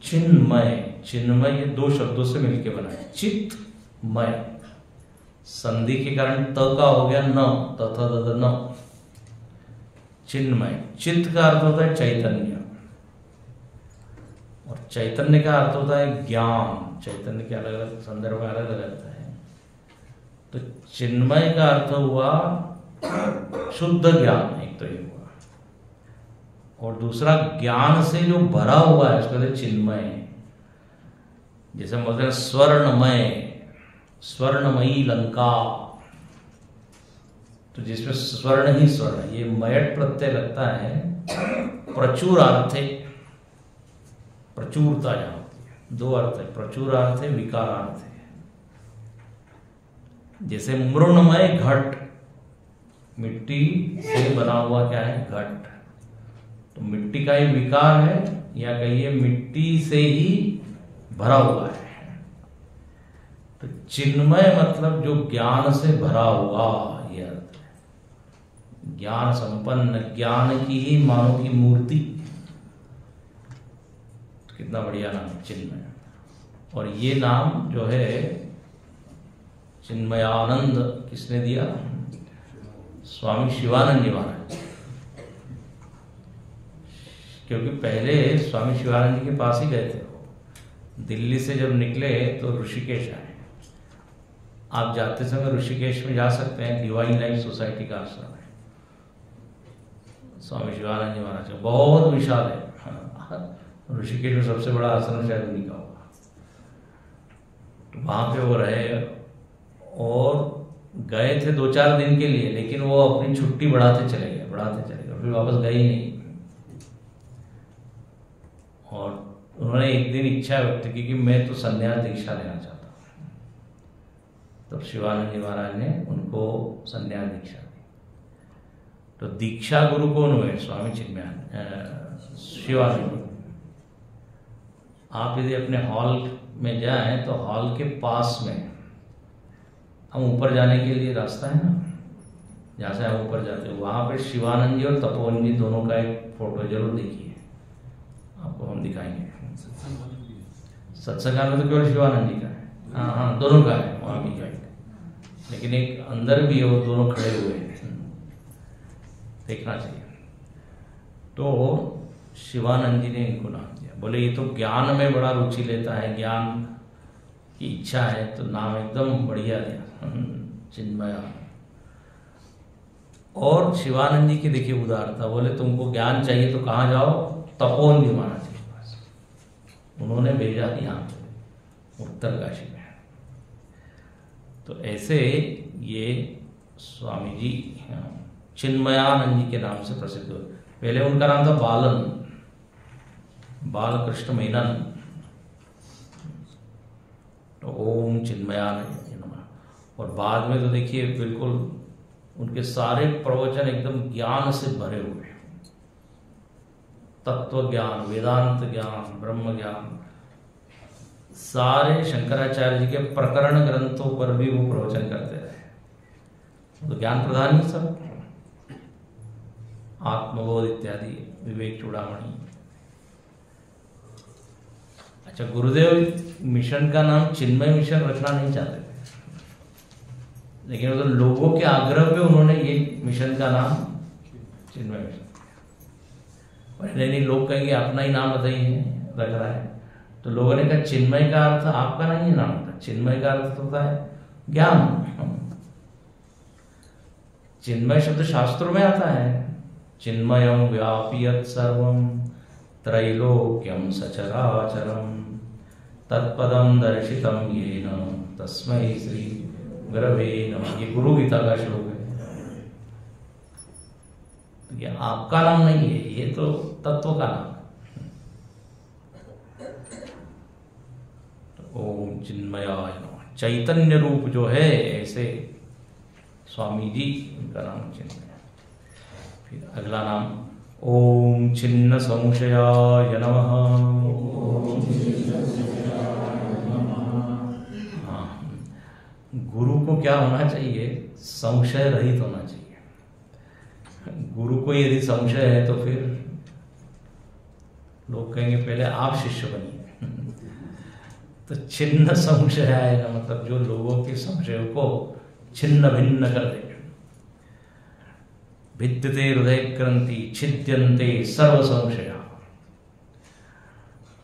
चिन्मय, चिन्मय ये 2 शब्दों से मिलकर बना है। चित्तमय, संधि के कारण त का हो गया न, तथा दद न। चिन्मय, चित्त का अर्थ होता है चैतन्य, और चैतन्य का अर्थ होता है ज्ञान। चैतन्य के अलग अलग संदर्भ में अलग अलग रहता है। तो चिन्मय का अर्थ हुआ शुद्ध ज्ञान, एक तो ये हुआ, और दूसरा ज्ञान से जो भरा हुआ है उसको कहते हैं चिन्मय। जैसे हम बोलते हैं स्वर्णमय, स्वर्णमयी लंका, तो जिसमें स्वर्ण ही स्वर्ण, ये मयट प्रत्यय लगता है प्रचुरार्थे, प्रचुरता जहां होती है। 2 अर्थ है, प्रचुरार्थ है, विकारार्थ है। जैसे मृणमय घट, मिट्टी से बना हुआ क्या है, घट। तो मिट्टी का ही विकार है, या कहिए मिट्टी से ही भरा हुआ है। तो चिन्मय मतलब जो ज्ञान से भरा हुआ, यह अर्थ है। ज्ञान संपन्न, ज्ञान की ही मानो की मूर्ति। कितना बढ़िया नाम है चिन्मय। और ये नाम जो है चिन्मयानंद किसने दिया? स्वामी शिवानंद जी महाराज। क्योंकि पहले स्वामी शिवानंद जी के पास ही गए थे। दिल्ली से जब निकले तो ऋषिकेश आए। आप जाते समय ऋषिकेश में जा सकते हैं, डिवाइन लाइफ सोसाइटी का आश्रम है स्वामी शिवानंद जी महाराज का, बहुत विशाल है। ऋषिकेश में सबसे बड़ा आश्रम शायद उन्हीं का होगा। तो वहां पे वो रहे और गए थे 2-4 दिन के लिए, लेकिन वो अपनी छुट्टी बढ़ाते चले गए, फिर वापस गए ही नहीं। और उन्होंने एक दिन इच्छा व्यक्त की कि मैं तो संन्यास दीक्षा लेना चाहता हूँ। तब शिवानंद जी महाराज ने उनको संन्यास दीक्षा दी। तो दीक्षा गुरु कौन हुए? स्वामी चिन्मयानंद शिवानंद। आप यदि अपने हॉल में जाएं तो हॉल के पास में, हम ऊपर जाने के लिए रास्ता है ना, जहाँ से हम ऊपर जाते हैं, वहाँ पे शिवानंद जी और तपोवन जी दोनों का एक फोटो जरूर देखिए, आपको हम दिखाएंगे। सत्संग में तो केवल शिवानंद जी का है, हाँ दोनों का है, वहाँ भी का है, लेकिन एक अंदर भी है, वो दोनों खड़े हुए हैं, देखना चाहिए। तो शिवानंद जी ने इनको नाम दिया। बोले ये तो ज्ञान में बड़ा रुचि लेता है, ज्ञान की इच्छा है, तो नाम एकदम बढ़िया दिया, चिन्मय। और शिवानंद जी की देखिए उदारता। बोले तुमको ज्ञान चाहिए तो कहाँ जाओ? तपोवन जी महाराज के पास। उन्होंने भेजा यहाँ पे उत्तरकाशी में। तो ऐसे ये स्वामी जी चिन्मयानंद जी के नाम से प्रसिद्ध हुए। पहले उनका नाम था बालकृष्ण मेनन। तो ओम चिन्मयानंद नमः। और बाद में तो देखिए बिल्कुल उनके सारे प्रवचन एकदम ज्ञान से भरे हुए, तत्व ज्ञान, वेदांत ज्ञान, ब्रह्म ज्ञान, सारे शंकराचार्य जी के प्रकरण ग्रंथों पर भी वो प्रवचन करते रहे। तो ज्ञान प्रधान ही सब, आत्मबोध इत्यादि, विवेक चूड़ामणि। अच्छा, गुरुदेव मिशन का नाम चिन्मय मिशन रखना नहीं चाहते थे, लेकिन तो लोगों के आग्रह पे उन्होंने ये मिशन का नाम चिन्मय मिशन। नहीं, लोग कहेंगे अपना ही नाम बताइए रख रहा है। तो लोगों ने कहा चिन्मय का अर्थ आपका नहीं है नाम था, चिन्मय का अर्थ होता है ज्ञान। चिन्मय शब्द शास्त्रों में आता है, चिन्मयं व्यापियत सर्वं त्रैलोक्यं सचराचरं तत्पदं दर्शितं येन तस्मै श्री गुरवे नमः। ये गुरु गीता का श्लोक है। ये आपका नाम नहीं है, ये तो तत्व का नाम है। ओम चिन्मयाय नमः। चैतन्य रूप जो है ऐसे स्वामी जी, उनका नाम चिन्मय। फिर अगला नाम ओम छिन्न संशयाय नमः। हाँ, गुरु को क्या होना चाहिए? संशय रहित होना चाहिए। गुरु को यदि संशय है तो फिर लोग कहेंगे पहले आप शिष्य बनिए। तो छिन्न संशय आएगा, मतलब जो लोगों के संशयों को छिन्न भिन्न कर देगा। भिद्यते हृदय ग्रंथि छिद्यन्ते सर्व संशया।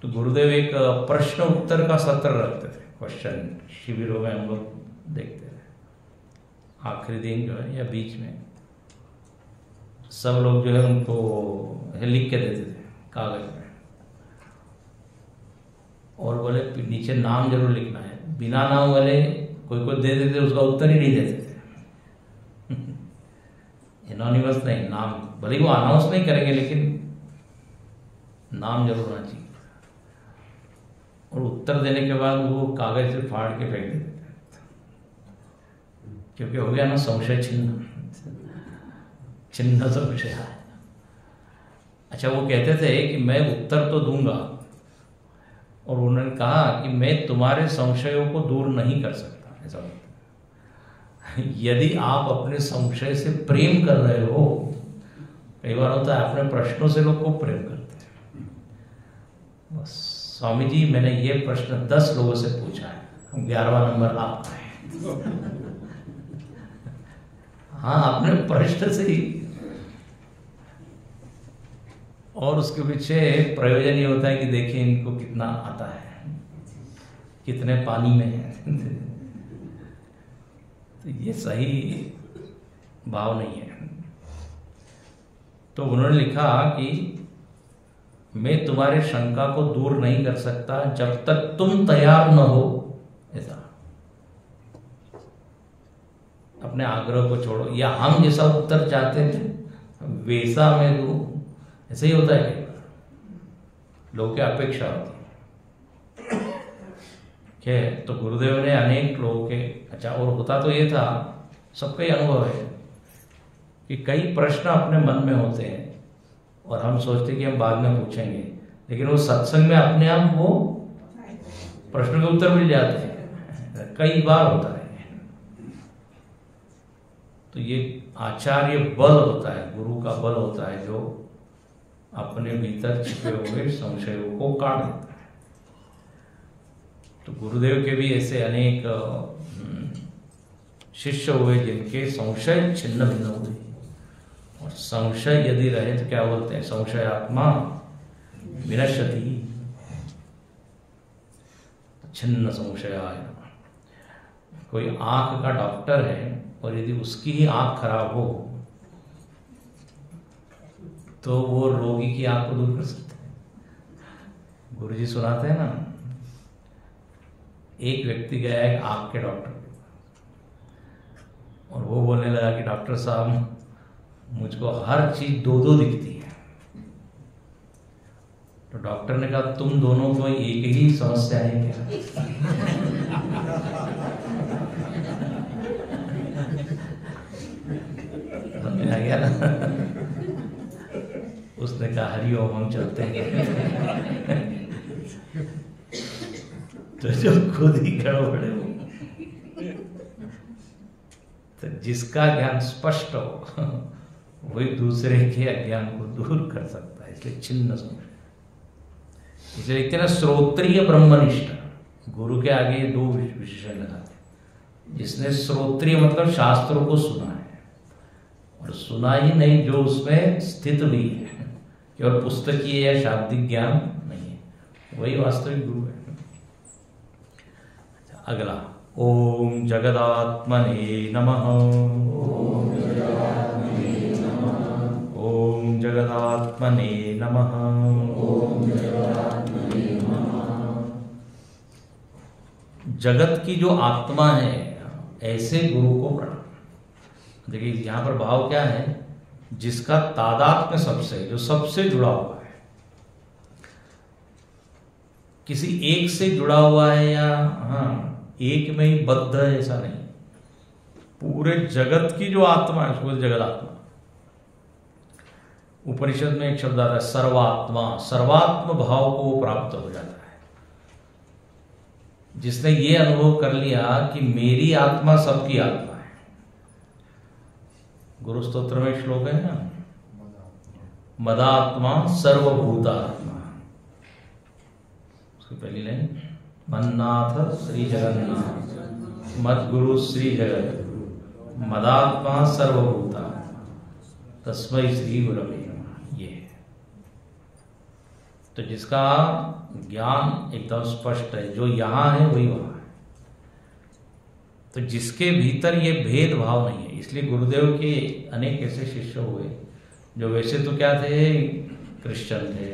तो गुरुदेव एक प्रश्न उत्तर का सत्र रखते थे, क्वेश्चन शिविरों में हम लोग देखते थे। आखिरी दिन जो है या बीच में सब लोग जो है उनको लिख के देते थे कागज में, और बोले नीचे नाम जरूर लिखना है। बिना नाम वाले कोई कोई दे देते, उसका उत्तर ही नहीं देते थे। एनोनिमस नहीं, नाम भले वो अनाउंस नहीं करेंगे लेकिन नाम जरूर होना चाहिए। और उत्तर देने के बाद वो कागज से फाड़ के फेंक देते थे, क्योंकि हो गया ना संशय छिन्न, छिन्न संशय। अच्छा, वो कहते थे कि मैं उत्तर तो दूंगा, और उन्होंने कहा कि मैं तुम्हारे संशयों को दूर नहीं कर सकता। ऐसा यदि आप अपने संशय से प्रेम कर रहे हो, कई बार होता है अपने प्रश्नों से लोग को प्रेम करते हैं। बस स्वामी जी, मैंने ये प्रश्न 10 लोगों से पूछा है, 11वां नंबर आपका है। हाँ, अपने प्रश्न से ही। और उसके पीछे प्रयोजन ये होता है कि देखिए इनको कितना आता है, कितने पानी में है। तो ये सही भाव नहीं है। तो उन्होंने लिखा कि मैं तुम्हारे शंका को दूर नहीं कर सकता जब तक तुम तैयार न हो। ऐसा अपने आग्रह को छोड़ो, या हम जैसा उत्तर चाहते थे वैसा मैं दूं, ऐसे ही होता है। लोगों की अपेक्षा होती है। तो गुरुदेव ने अनेक लोगों के, अच्छा, और होता तो ये था, सबका ही अनुभव है कि कई प्रश्न अपने मन में होते हैं और हम सोचते कि हम बाद में पूछेंगे, लेकिन वो सत्संग में अपने आप वो प्रश्न के उत्तर मिल जाते हैं। कई बार होता है। तो ये आचार्य बल होता है, गुरु का बल होता है, जो अपने भीतर छिपे हुए संशयों को काट देता है। तो गुरुदेव के भी ऐसे अनेक शिष्य हुए जिनके संशय छिन्न भिन्न हुए। और संशय यदि रहे तो क्या बोलते हैं? संशय आत्मा विनश्यति, छिन्न संशयाय नमः। कोई आंख का डॉक्टर है और यदि उसकी ही आंख खराब हो तो वो रोगी की आंख को दूर कर सकते हैं। गुरुजी सुनाते हैं ना, एक व्यक्ति गया एक आंख के डॉक्टर के पास, और वो बोलने लगा कि डॉक्टर साहब मुझको हर चीज दो दो दिखती है। तो डॉक्टर ने कहा तुम दोनों को एक ही समस्या है क्या? समझ आ गया ना? उसने कहा हरिओम हम चलते हैं। तो जो खुद ही गड़बड़े हो, तो जिसका ज्ञान स्पष्ट हो वही दूसरे के अज्ञान को दूर कर सकता है। इसलिए छिन्न समझ, इसलिए लिखते ना श्रोत्रिय ब्रह्मनिष्ठ, गुरु के आगे दो विशेषण लगाते। जिसने श्रोत्रिय मतलब शास्त्रों को सुना है, और सुना ही नहीं जो उसमें स्थित भी है, केवल पुस्तकीय या शाब्दिक ज्ञान नहीं है, वही वास्तविक गुरु है। अगला, ओम जगदात्मने नमः। ओम जगदात्मने नमः। जगत की जो आत्मा है ऐसे गुरु को प्रणाम। देखिए यहाँ पर भाव क्या है, जिसका तादात्म्य सबसे, जो सबसे जुड़ा हुआ है, किसी एक से जुड़ा हुआ है या एक में ही बद्ध है ऐसा नहीं, पूरे जगत की जो आत्मा है उसको जगत आत्मा। उपनिषद में एक शब्द आता है सर्वात्मा, सर्वात्म भाव को वो प्राप्त हो जाता है। जिसने ये अनुभव कर लिया कि मेरी आत्मा सबकी आत्मा है। गुरु स्तोत्र में श्लोक है ना, मदात्मा सर्वभूतात्मा। उसकी पहली लाइन, मन्नाथ श्री जगन्नाथ मद गुरु श्री जगत मदात्मा सर्वभूता तस्मै श्री गुरवे नमः। ये है तो जिसका ज्ञान एकदम स्पष्ट है, जो यहां है वही वहां है, तो जिसके भीतर ये भेदभाव नहीं है। इसलिए गुरुदेव के अनेक ऐसे शिष्य हुए जो वैसे तो क्या थे, क्रिश्चियन थे,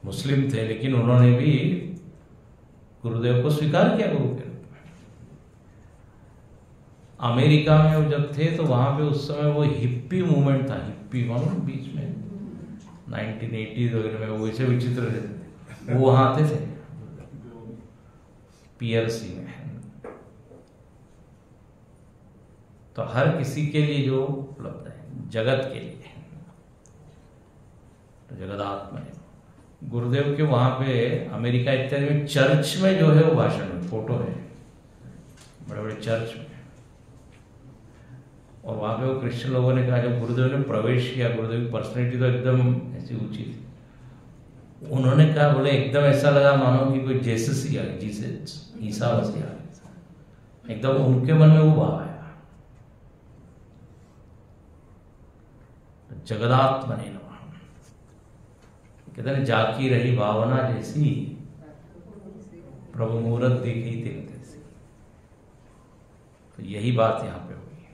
मुस्लिम थे, लेकिन उन्होंने भी गुरुदेव को स्वीकार किया गुरु के रूप में। अमेरिका में वो जब थे तो वहां पे उस समय वो हिप्पी मूवमेंट था, हिप्पी मालूम, बीच में 1980s वगैरह में वो ऐसे विचित्र थे, वो वहां आते थे पीआरसी में। तो हर किसी के लिए जो उपलब्ध है, जगत के लिए, तो जगदात्मा है। गुरुदेव के वहां पे अमेरिका इत्यादि में चर्च में जो है वो भाषण में फोटो है, बड़े बड़े चर्च में, और वहां पे वो क्रिश्चियन लोगों ने कहा जब गुरुदेव ने प्रवेश किया, गुरुदेव की पर्सनैलिटी तो एकदम ऐसी ऊंची थी, उन्होंने कहा बोले एकदम ऐसा लगा मानो कि कोई जेसस ही आ गया, जीसस ईसा मसीह आ गया, एकदम उनके मन में वो भाव आया। जगदात्मने नमः कहते हैं, जाकी रही भावना जैसी प्रभु मूरत देखी तेरे तैसी। तो यही बात यहाँ पे हुई है।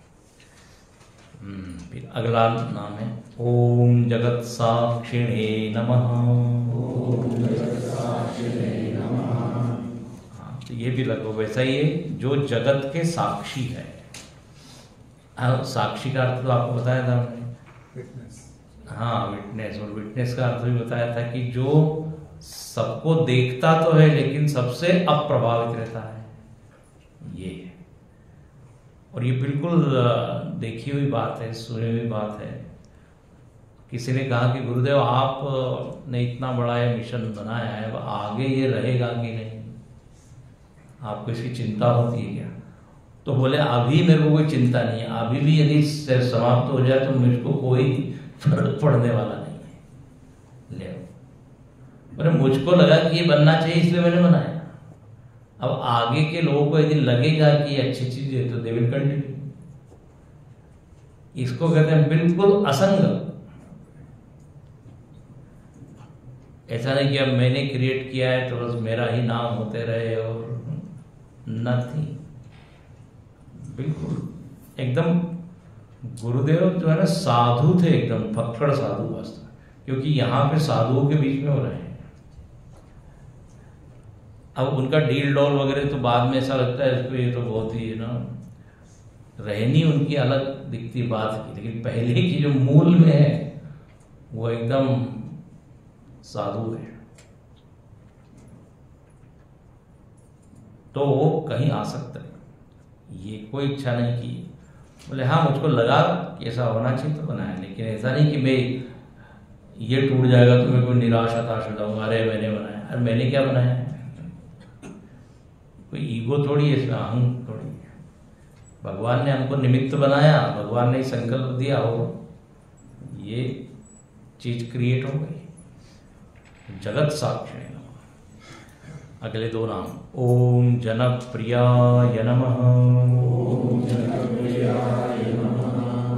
फिर अगला नाम है ओम जगत साक्षिणे नमः। हाँ, तो ये भी लगभग वैसा ही है, जो जगत के साक्षी है। साक्षी का अर्थ तो आपको बताया था हमने, हाँ विटनेस, और विटनेस का अर्थ भी बताया था कि जो सबको देखता तो है लेकिन सबसे अप्रभावित रहता है, ये है। और ये बिल्कुल देखी हुई बात है, सुनी हुई बात है। किसी ने कहा कि गुरुदेव आप ने इतना बड़ा ये मिशन बनाया है, अब आगे ये रहेगा कि नहीं, आपको इसकी चिंता होती है क्या? तो बोले अभी मेरे को कोई चिंता नहीं है, अभी भी यदि समाप्त हो जाए तो मुझको कोई फर्क पड़ने वाला नहीं है। ले बोले मुझको लगा कि ये बनना चाहिए इसलिए मैंने बनाया। अब आगे के लोगों को यदि लगेगा कि ये अच्छी चीज है तो दे विल कंटिन्यू। इसको कहते हैं बिल्कुल असंग। ऐसा नहीं कि अब मैंने क्रिएट किया है तो बस मेरा ही नाम होते रहे और नथिंग। बिल्कुल एकदम गुरुदेव जो है ना साधु थे, एकदम फक्कड़ साधु वास्तव, क्योंकि यहाँ पे साधुओं के बीच में हो रहे हैं। अब उनका डील डॉल वगैरह तो बाद में ऐसा लगता है इसको, ये तो बहुत ही ना रहनी उनकी अलग दिखती बात की, लेकिन पहले की जो मूल में है वो एकदम साधु है। तो वो कहीं आ सकता है, ये कोई इच्छा नहीं की। बोले हाँ मुझको लगा कि ऐसा होना चाहिए तो बनाया, लेकिन ऐसा नहीं कि मैं ये टूट जाएगा तो मैं कोई निराश हताश हो जाऊंगा, अरे मैंने बनाया, अरे मैंने क्या बनाया है। कोई ईगो थोड़ी है इसमें, अहंग थोड़ी है। भगवान ने हमको निमित्त बनाया, भगवान ने संकल्प दिया हो, ये चीज क्रिएट हो गई। जगत साक्षी है। अगले दो नाम, ओम जनप्रियाय नमः,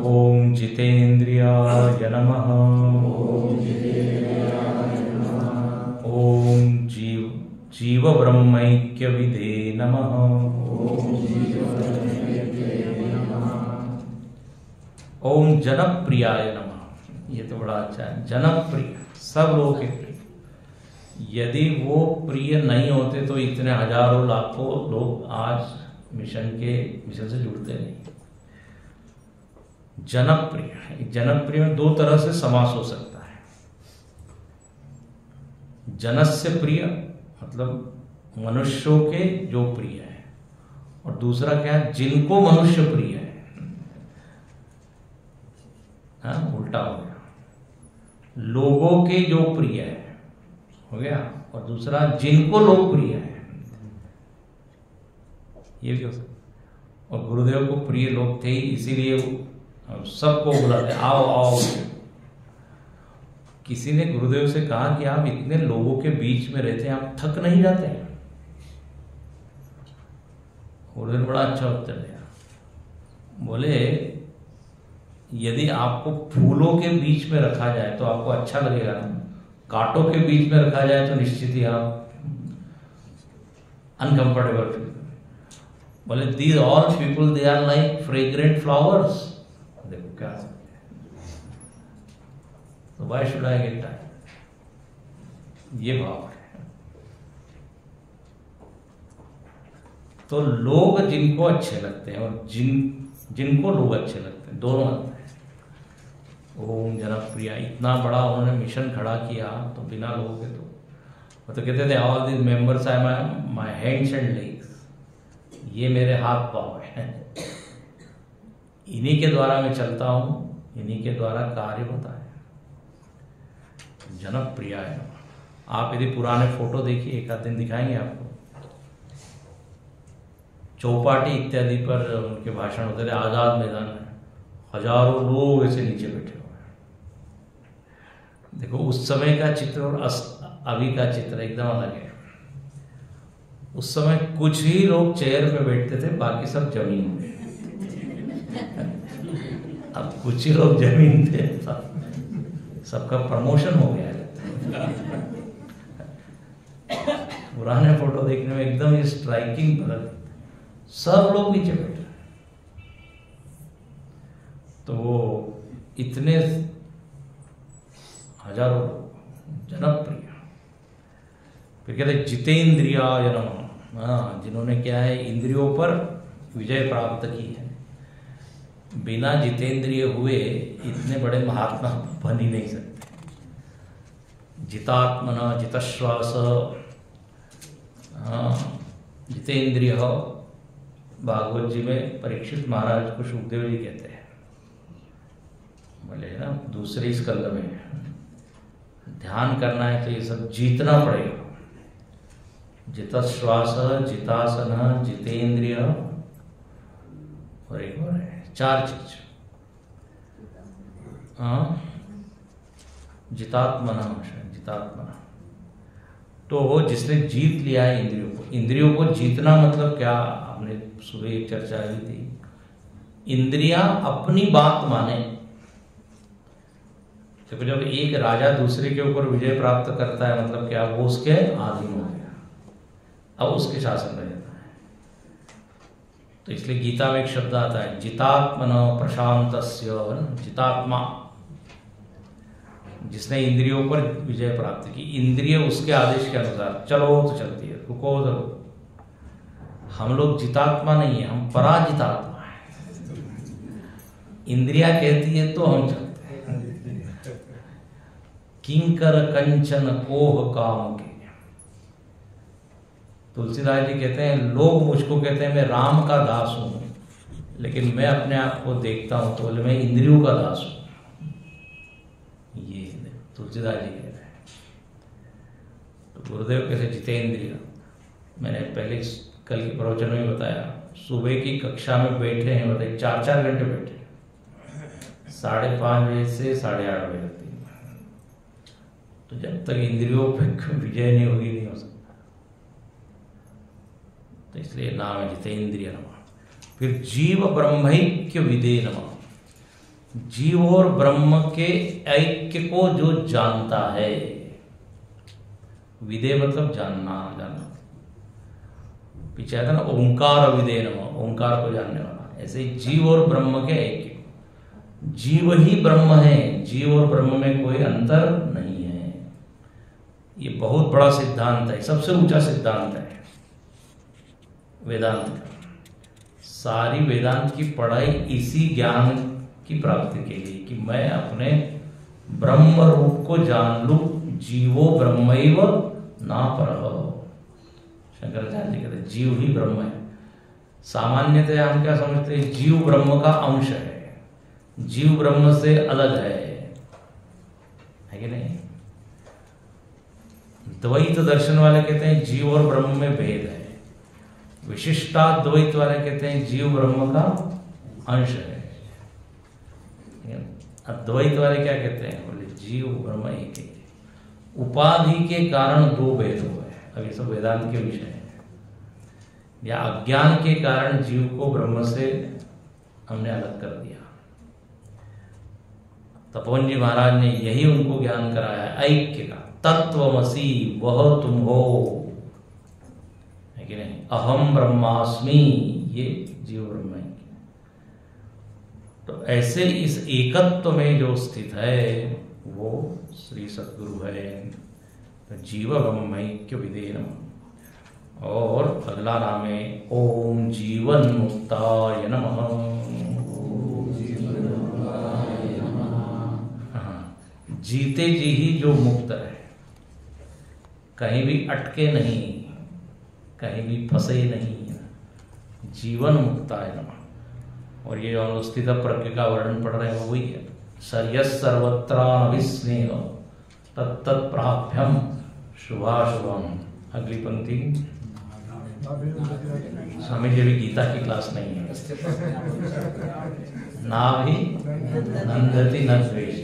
ओम जितेन्द्रियाय नमः, ओम जीव ब्रह्मैक्य विदे नमः, ओम जनप्रियाय नमः। ये तो बड़ा अच्छा है, जनप्रिय, सब लोगों के प्रिय। यदि वो प्रिय नहीं होते तो इतने हजारों लाखों लोग आज मिशन से जुड़ते नहीं। जनप्रिय, जनप्रिय में दो तरह से समास हो सकता है। जनस्य प्रिय मतलब मनुष्यों के जो प्रिय है, और दूसरा क्या है, जिनको मनुष्य प्रिय है। हाँ, उल्टा हो गया, लोगों के जो प्रिय है हो गया, और दूसरा जिनको लोग प्रिय है, ये भी हो सकता। और गुरुदेव को प्रिय लोग थे, इसीलिए सबको बुलाते, आओ आओ। किसी ने गुरुदेव से कहा कि आप इतने लोगों के बीच में रहते हैं, आप थक नहीं जाते हैं? गुरुदेव बड़ा अच्छा उत्तर दिया, बोले यदि आपको फूलों के बीच में रखा जाए तो आपको अच्छा लगेगा ना, कांटों के बीच में रखा जाए तो निश्चित ही आप अनकंफर्टेबल फील। बोले these all people they are like fragrant flowers. देखो क्या, तो why should I get time, ये भाव है। तो लोग जिनको अच्छे लगते हैं और जिनको लोग अच्छे लगते हैं, दोनों लगते हैं। ओम जनप्रिया, इतना बड़ा उन्होंने मिशन खड़ा किया, तो बिना लोगों के तो वो तो कहते थे all this members are my hands and legs, ये मेरे हाथ पांव हैं, इन्हीं के द्वारा मैं चलता हूं, इन्हीं के द्वारा कार्य होता है। जनप्रिया है। आप यदि पुराने फोटो देखिए, एक आध दिन दिखाएंगे आपको, चौपाटी इत्यादि पर उनके भाषण होते थे, आजाद मैदान में हजारों लोग ऐसे नीचे बैठे हुए हैं। देखो उस समय का चित्र और अभी का चित्र एकदम अलग है। उस समय कुछ ही लोग चेयर पे बैठते थे, बाकी सब जमीन पे। अब कुछ ही लोग जमीन पे, सबका प्रमोशन हो गया है। पुराने फोटो देखने में एकदम ये स्ट्राइकिंग बदल, सब लोग नीचे बैठे। तो वो इतने हजारों जनप्रिय। फिर कहते जितेंद्रियाय नमः। हाँ, जिन्होंने क्या है, इंद्रियों पर विजय प्राप्त की है। बिना जितेंद्रिय हुए इतने बड़े महात्मा बन ही नहीं सकते। जितात्मना जितश्वास, जितेंद्रिय। भागवत जी में परीक्षित महाराज को सुखदेव जी कहते हैं, बोले ना दूसरे स्कंद में ध्यान करना है तो ये सब जीतना पड़ेगा। जितश्वास, जितासन, जितेंद्रिय, और एक और है, चार चीज। जितात्मना, जितात्मना। तो जिसने जीत लिया है इंद्रियों को, इंद्रियों को जीतना मतलब क्या, हमने सुबह एक चर्चा हुई थी। इंद्रियां अपनी बात माने। तो जब एक राजा दूसरे के ऊपर विजय प्राप्त करता है, मतलब क्या, वो उसके अधीन हो गया, अब उसके शासन में रहता है। तो इसलिए गीता में एक शब्द आता है, जितात्मना प्रशांतस्य। जितात्मा, जिसने इंद्रियों पर विजय प्राप्त की। इंद्रिय उसके आदेश के अनुसार चलो तो चलती है, रुको तो। हम लोग जितात्मा नहीं है, हम पराजितात्मा है। इंद्रिया कहती है तो हम चलते हैं। किंकर कंचन कोह काम के। तुलसीदास जी कहते हैं लोग मुझको कहते हैं मैं राम का दास हूं, लेकिन मैं अपने आप को देखता हूं तो बोले मैं इंद्रियों का दास हूं। ये तुलसीदास जी कह रहे हैं। तो गुरुदेव कैसे जितेंद्रिय, मैंने पहले कल के प्रवचन में बताया, सुबह की कक्षा में बैठे हैं, बताइए 4-4 घंटे बैठे, 5:30 बजे से 8:30 बजे तक। तो जब तक इंद्रियों पर विजय नहीं होगी नहीं हो सकता। तो इसलिए नाम है जितेंद्रिय नमः। फिर जीव ब्रह्मैक्य विदे नमः। जीव और ब्रह्म के ऐक्य को जो जानता है, विदे मतलब जानना, जानना। पीछे आता ना ओंकार विदे नमः, ओंकार को जानने वाला। ऐसे ही जीव और ब्रह्म के ऐक्य, जीव ही ब्रह्म है, जीव और ब्रह्म में कोई अंतर नहीं है। ये बहुत बड़ा सिद्धांत है, सबसे ऊंचा सिद्धांत है वेदांत का। सारी वेदांत की पढ़ाई इसी ज्ञान की प्राप्ति के लिए कि मैं अपने ब्रह्म रूप को जान लूं। जीवो ब्रह्मैव ना परः। शंकराचार्य जी कहते हैं जीव ही ब्रह्म है। सामान्यतः हम क्या समझते हैं, जीव ब्रह्म का अंश है, जीव ब्रह्म से अलग है कि नहीं। द्वैत दर्शन वाले कहते हैं जीव और ब्रह्म में भेद है। विशिष्टाद्वैत वाले कहते हैं जीव ब्रह्म का अंश है। अद्वैत वाले क्या कहते हैं, बोले जीव ब्रह्म एक है। उपाधि के कारण दो भेद हुए हैं। अब ये सब वेदांत के विषय है। या अज्ञान के कारण जीव को ब्रह्म से हमने अलग कर दिया। तपोवन जी महाराज ने यही उनको ज्ञान कराया ऐक्य का। तत्वमसि वह तुम हो, है कि नहीं। अहम ब्रह्मास्मि, ये जीव ब्रह्म है। तो ऐसे इस एकत्व में जो स्थित है वो श्री सद्गुरु है। तो जीव ब्रह्मैक्य विदे नमः। और अगला नाम है ओम जीवन मुक्ताय नमः। जीते जी ही जो मुक्त है, कहीं भी अटके नहीं, कहीं भी फंसे नहीं, जीवन मुक्ताय नमः। और ये जो हम स्थित प्रज्ञ का वर्णन पढ़ रहे हैं वही है। सर्यस सर्वत्रानभिस्नेह तत्त प्राप्यम शुभाशुभम। अगली पंक्ति, स्वामी जी अभी गीता की क्लास नहीं है। ना भी नंदति न द्वेष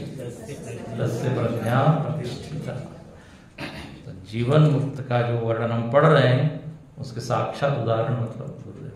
तस्य प्रज्ञा प्रतिष्ठिता। तो जीवन मुक्त का जो वर्णन हम पढ़ रहे हैं उसके साक्षात उदाहरण मतलब गुरुदेव।